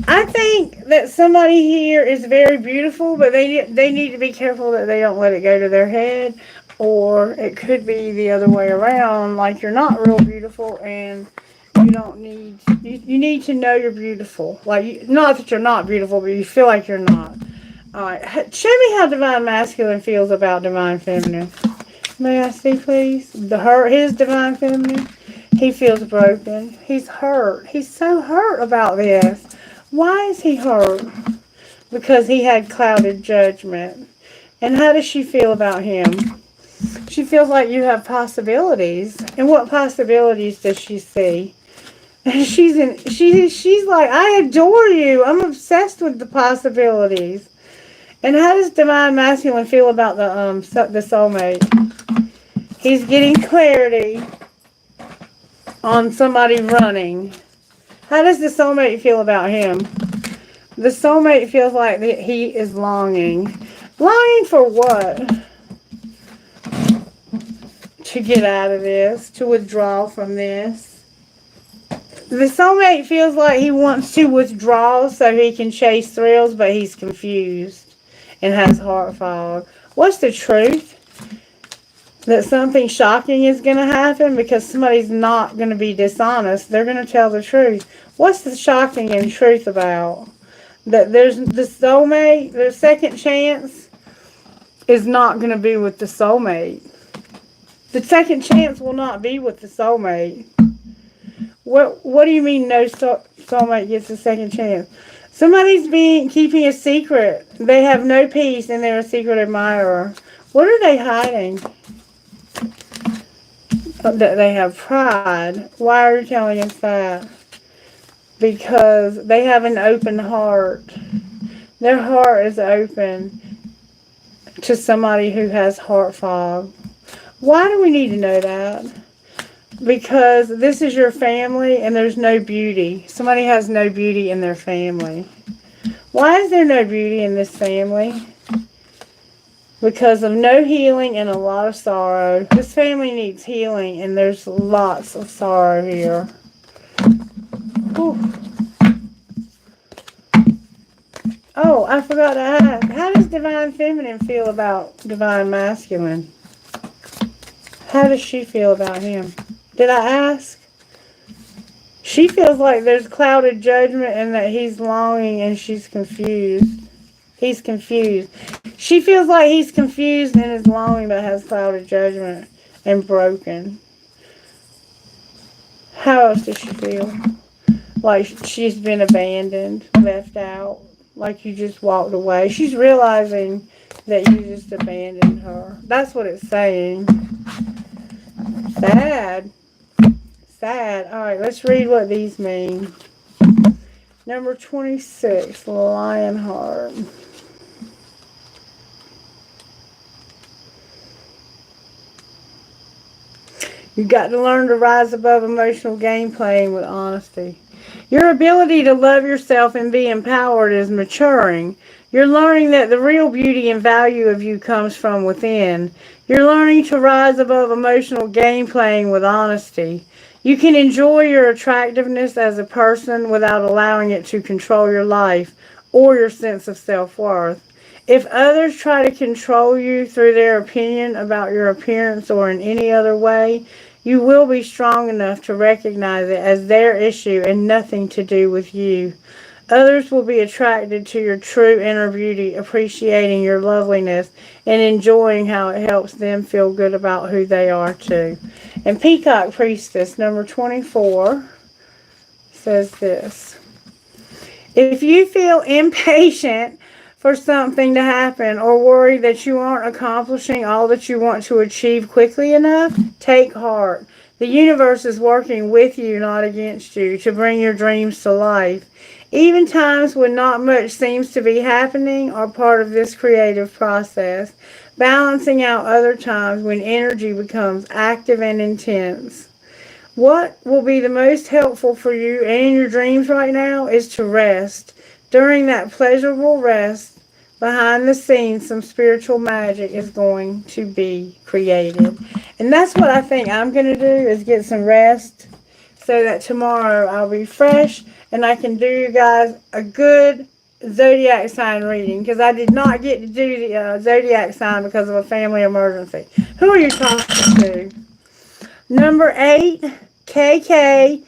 I think that somebody here is very beautiful, but they need to be careful that they don't let it go to their head. Or it could be the other way around, like you're not real beautiful and you don't need, you need to know you're beautiful. Like, not that you're not beautiful, but you feel like you're not. Alright, show me how Divine Masculine feels about Divine Feminine. May I see, please? His Divine Feminine. He feels broken. He's hurt. He's so hurt about this. Why is he hurt? Because he had clouded judgment. And how does she feel about him? She feels like you have possibilities. And what possibilities does she see? She's like, I adore you. I'm obsessed with the possibilities. And how does Divine Masculine feel about the soulmate? He's getting clarity on somebody running. How does the soulmate feel about him? The soulmate feels like he is longing. Longing for what? To get out of this, to withdraw from this. The soulmate feels like he wants to withdraw so he can chase thrills, but he's confused and has heart fog. What's the truth? That something shocking is going to happen because somebody's not going to be dishonest. They're going to tell the truth. What's the shocking and truth about? That there's the soulmate, the second chance is not going to be with the soulmate. The second chance will not be with the soulmate. What do you mean no soulmate gets a second chance? Somebody's keeping a secret. They have no peace and they're a secret admirer. What are they hiding? That they have pride. Why are you telling us that? Because they have an open heart. Their heart is open to somebody who has heart fog. Why do we need to know that? Because this is your family and there's no beauty. Somebody has no beauty in their family. Why is there no beauty in this family? Because of no healing and a lot of sorrow. This family needs healing and there's lots of sorrow here. Whew. Oh, I forgot to ask. How does Divine Feminine feel about Divine Masculine? How does she feel about him? Did I ask? She feels like there's clouded judgment and that he's longing and she's confused. He's confused. She feels like he's confused and is longing but has clouded judgment and broken. How else does she feel? Like she's been abandoned, left out, like you just walked away. She's realizing that you just abandoned her. That's what it's saying. Sad. Sad. Alright, let's read what these mean. Number 26, Lionheart. You've got to learn to rise above emotional game playing with honesty. Your ability to love yourself and be empowered is maturing. You're learning that the real beauty and value of you comes from within. You're learning to rise above emotional game playing with honesty. You can enjoy your attractiveness as a person without allowing it to control your life or your sense of self-worth. If others try to control you through their opinion about your appearance or in any other way, you will be strong enough to recognize it as their issue and nothing to do with you. Others will be attracted to your true inner beauty, appreciating your loveliness and enjoying how it helps them feel good about who they are too. And Peacock Priestess, number 24, says this. If you feel impatient for something to happen or worry that you aren't accomplishing all that you want to achieve quickly enough, take heart. The universe is working with you, not against you, to bring your dreams to life. Even times when not much seems to be happening are part of this creative process, balancing out other times when energy becomes active and intense. What will be the most helpful for you and your dreams right now is to rest. During that pleasurable rest, behind the scenes, some spiritual magic is going to be created. And that's what I think I'm going to do, is get some rest so that tomorrow I'll be fresh and I can do you guys a good zodiac sign reading because I did not get to do the zodiac sign because of a family emergency. Who are you talking to? Number 8, KKMMSMB,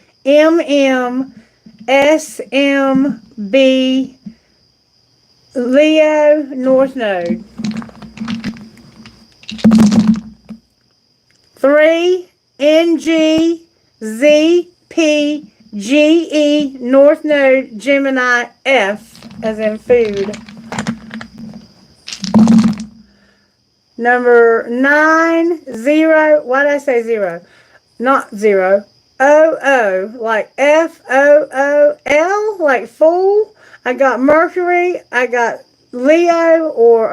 Leo, North Node. 3, NGZPGE, North Node, Gemini, F, as in food. Number 9, 0, why did I say 0? Not 0, OO, like FOOL, like fool. I got Mercury, I got Leo, or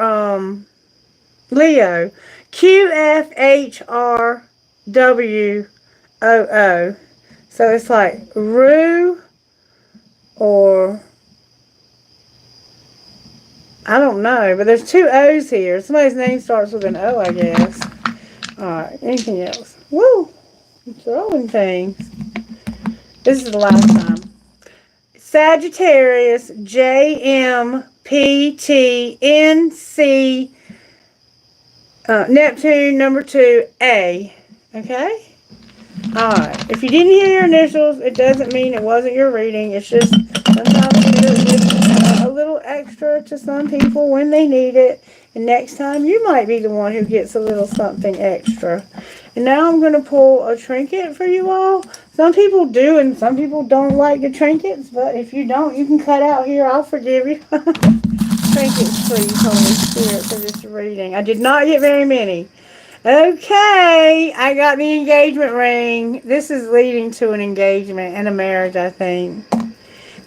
Leo, QFHRWOO. So it's like Rue, or I don't know, but there's 2 O's here. Somebody's name starts with an O, I guess. Alright, anything else? Woo! I'm throwing things. This is the last time. Sagittarius, JMPTNC, Neptune, number 2, A. Okay? Alright. If you didn't hear your initials, it doesn't mean it wasn't your reading. It's just sometimes it's a little extra to some people when they need it. And next time, you might be the one who gets a little something extra. And now I'm going to pull a trinket for you all. Some people do and some people don't like the trinkets. But if you don't, you can cut out here. I'll forgive you. Trinkets, please, Holy Spirit, for this reading. I did not get very many. Okay, I got the engagement ring. This is leading to an engagement and a marriage, I think.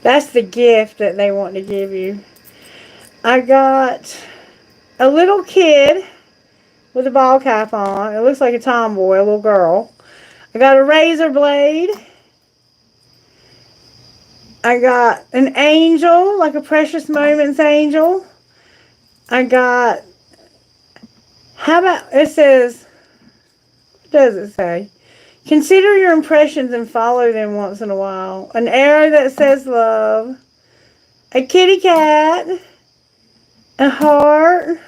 That's the gift that they want to give you. I got a little kid with a ball cap on. It looks like a tomboy, a little girl. I got a razor blade. I got an angel, like a Precious Moments angel. I got, how about, it says, what does it say? Consider your impressions and follow them once in a while. An arrow that says love. A kitty cat. A heart.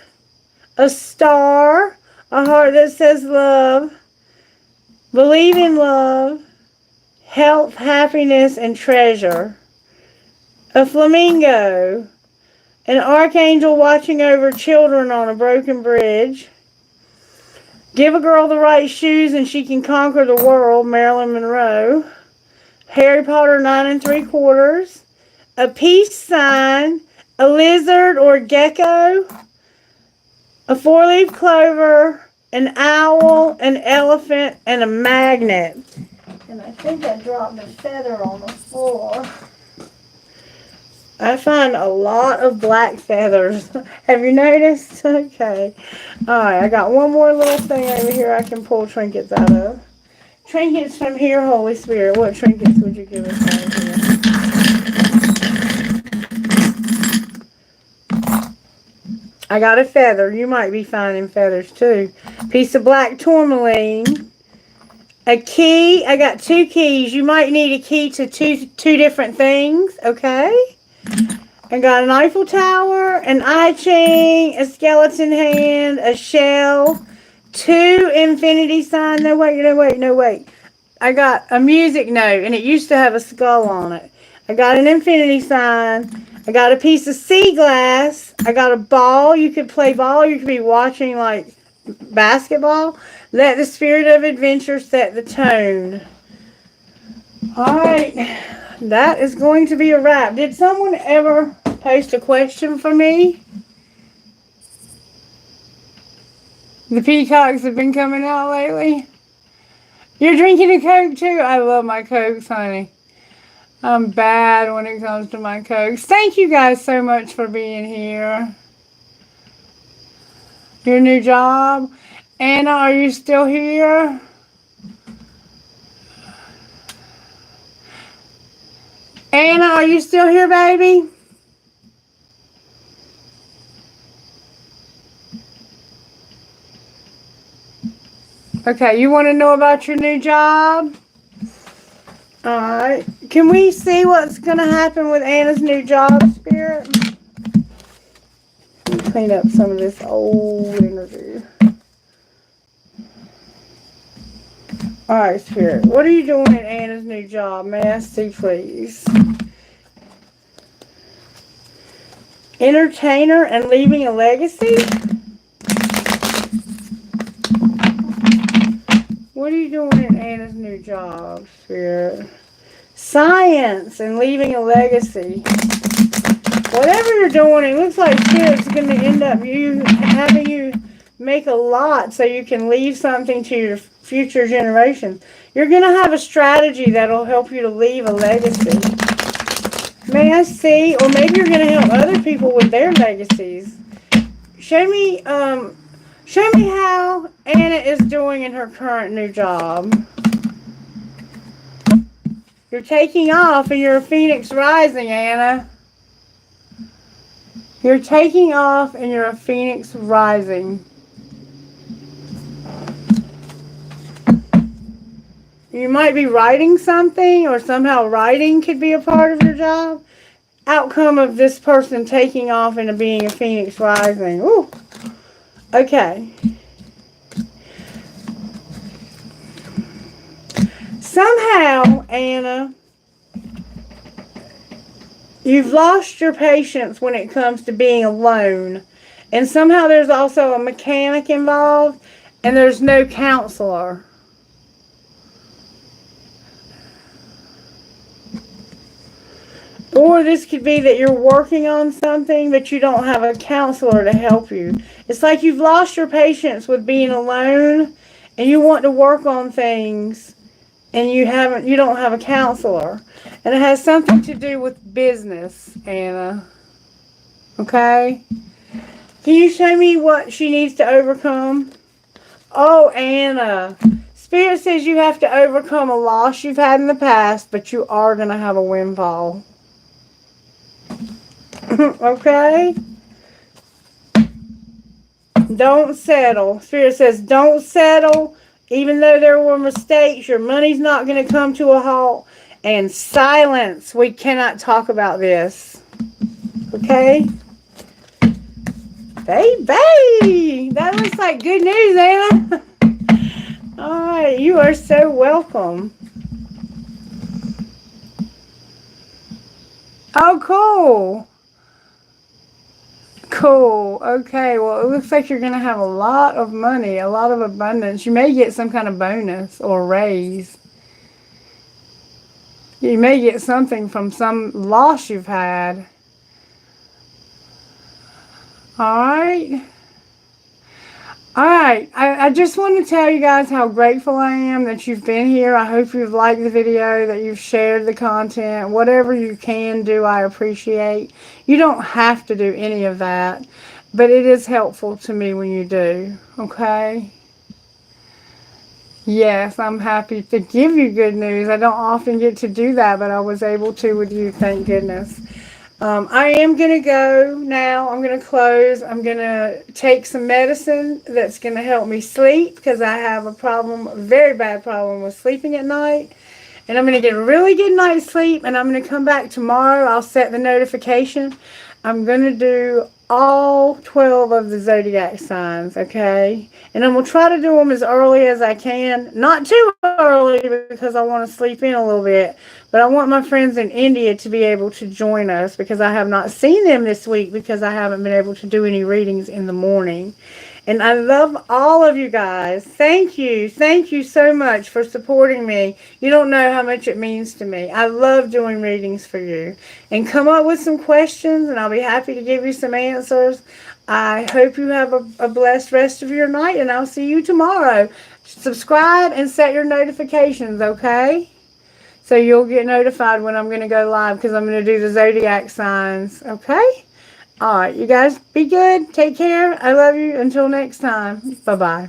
A star. A heart that says love. Believe in love. Health, happiness, and treasure. A flamingo. An archangel watching over children on a broken bridge. Give a girl the right shoes and she can conquer the world, Marilyn Monroe. Harry Potter 9 3/4. A peace sign. A lizard or gecko. A 4-leaf clover. An owl. An elephant. And a magnet. And I think I dropped a feather on the floor. I find a lot of black feathers. Have you noticed? Okay. Alright, I got one more little thing over here I can pull trinkets out of. Trinkets from here, Holy Spirit. What trinkets would you give us out here? I got a feather. You might be finding feathers too. Piece of black tourmaline. A key. I got 2 keys. You might need a key to two different things. Okay? I got an Eiffel Tower, an I Ching, a skeleton hand, a shell, 2 infinity signs. No, wait. I got a music note, and it used to have a skull on it. I got an infinity sign. I got a piece of sea glass. I got a ball. You could play ball. You could be watching, like, basketball. Let the spirit of adventure set the tone. Alright. That is going to be a wrap. Did someone ever post a question for me? The peacocks have been coming out lately. You're drinking a Coke too? I love my Cokes, honey. I'm bad when it comes to my Cokes. Thank you guys so much for being here. Your new job. Anna, are you still here? Anna, are you still here, baby? Okay, you want to know about your new job? Alright. Can we see what's going to happen with Anna's new job, Spirit? clean up some of this old energy. Alright, Spirit. What are you doing at Anna's new job? May I see, please? Entertainer and leaving a legacy? What are you doing at Anna's new job, Spirit? Science and leaving a legacy. Whatever you're doing, it looks like Spirit's going to end up having you make a lot so you can leave something to your future generations. You're going to have a strategy that'll help you to leave a legacy. May I see? Or maybe you're going to help other people with their legacies. Show me how Anna is doing in her current new job. You're taking off and you're a phoenix rising, Anna. You're taking off and you're a phoenix rising. You might be writing something, or somehow writing could be a part of your job. Outcome of this person taking off into being a phoenix rising. Ooh. Okay. Somehow, Anna, you've lost your patience when it comes to being alone. And somehow there's also a mechanic involved, and there's no counselor. Or this could be that you're working on something, but you don't have a counselor to help you. It's like you've lost your patience with being alone, and you want to work on things, and you don't have a counselor. And it has something to do with business, Anna. Okay? Can you show me what she needs to overcome? Oh, Anna. Spirit says you have to overcome a loss you've had in the past, but you are going to have a windfall. Okay? Don't settle. Spirit says don't settle. Even though there were mistakes, your money's not going to come to a halt. And silence. We cannot talk about this. Okay? Baby! That looks like good news, Anna. Alright, you are so welcome. Oh, cool. Cool. Okay, well, it looks like you're going to have a lot of money, a lot of abundance. You may get some kind of bonus or raise. You may get something from some loss you've had. Alright. Alright. I just want to tell you guys how grateful I am that you've been here. I hope you've liked the video, that you've shared the content. Whatever you can do, I appreciate. You don't have to do any of that, but it is helpful to me when you do. Okay? Yes, I'm happy to give you good news. I don't often get to do that, but I was able to with you, thank goodness. I am going to go now. I'm going to close. I'm going to take some medicine that's going to help me sleep, because I have a problem, a very bad problem with sleeping at night. And I'm going to get a really good night's sleep, and I'm going to come back tomorrow. I'll set the notification. I'm going to do all 12 of the zodiac signs, okay? And I'm going to try to do them as early as I can. Not too early, because I want to sleep in a little bit. But I want my friends in India to be able to join us, because I have not seen them this week because I haven't been able to do any readings in the morning. And I love all of you guys. Thank you. Thank you so much for supporting me. You don't know how much it means to me. I love doing readings for you. And come up with some questions, and I'll be happy to give you some answers. I hope you have a blessed rest of your night, and I'll see you tomorrow. Subscribe and set your notifications, okay? So you'll get notified when I'm going to go live, because I'm going to do the zodiac signs, okay? All right, you guys be good. Take care. I love you. Until next time. Bye-bye.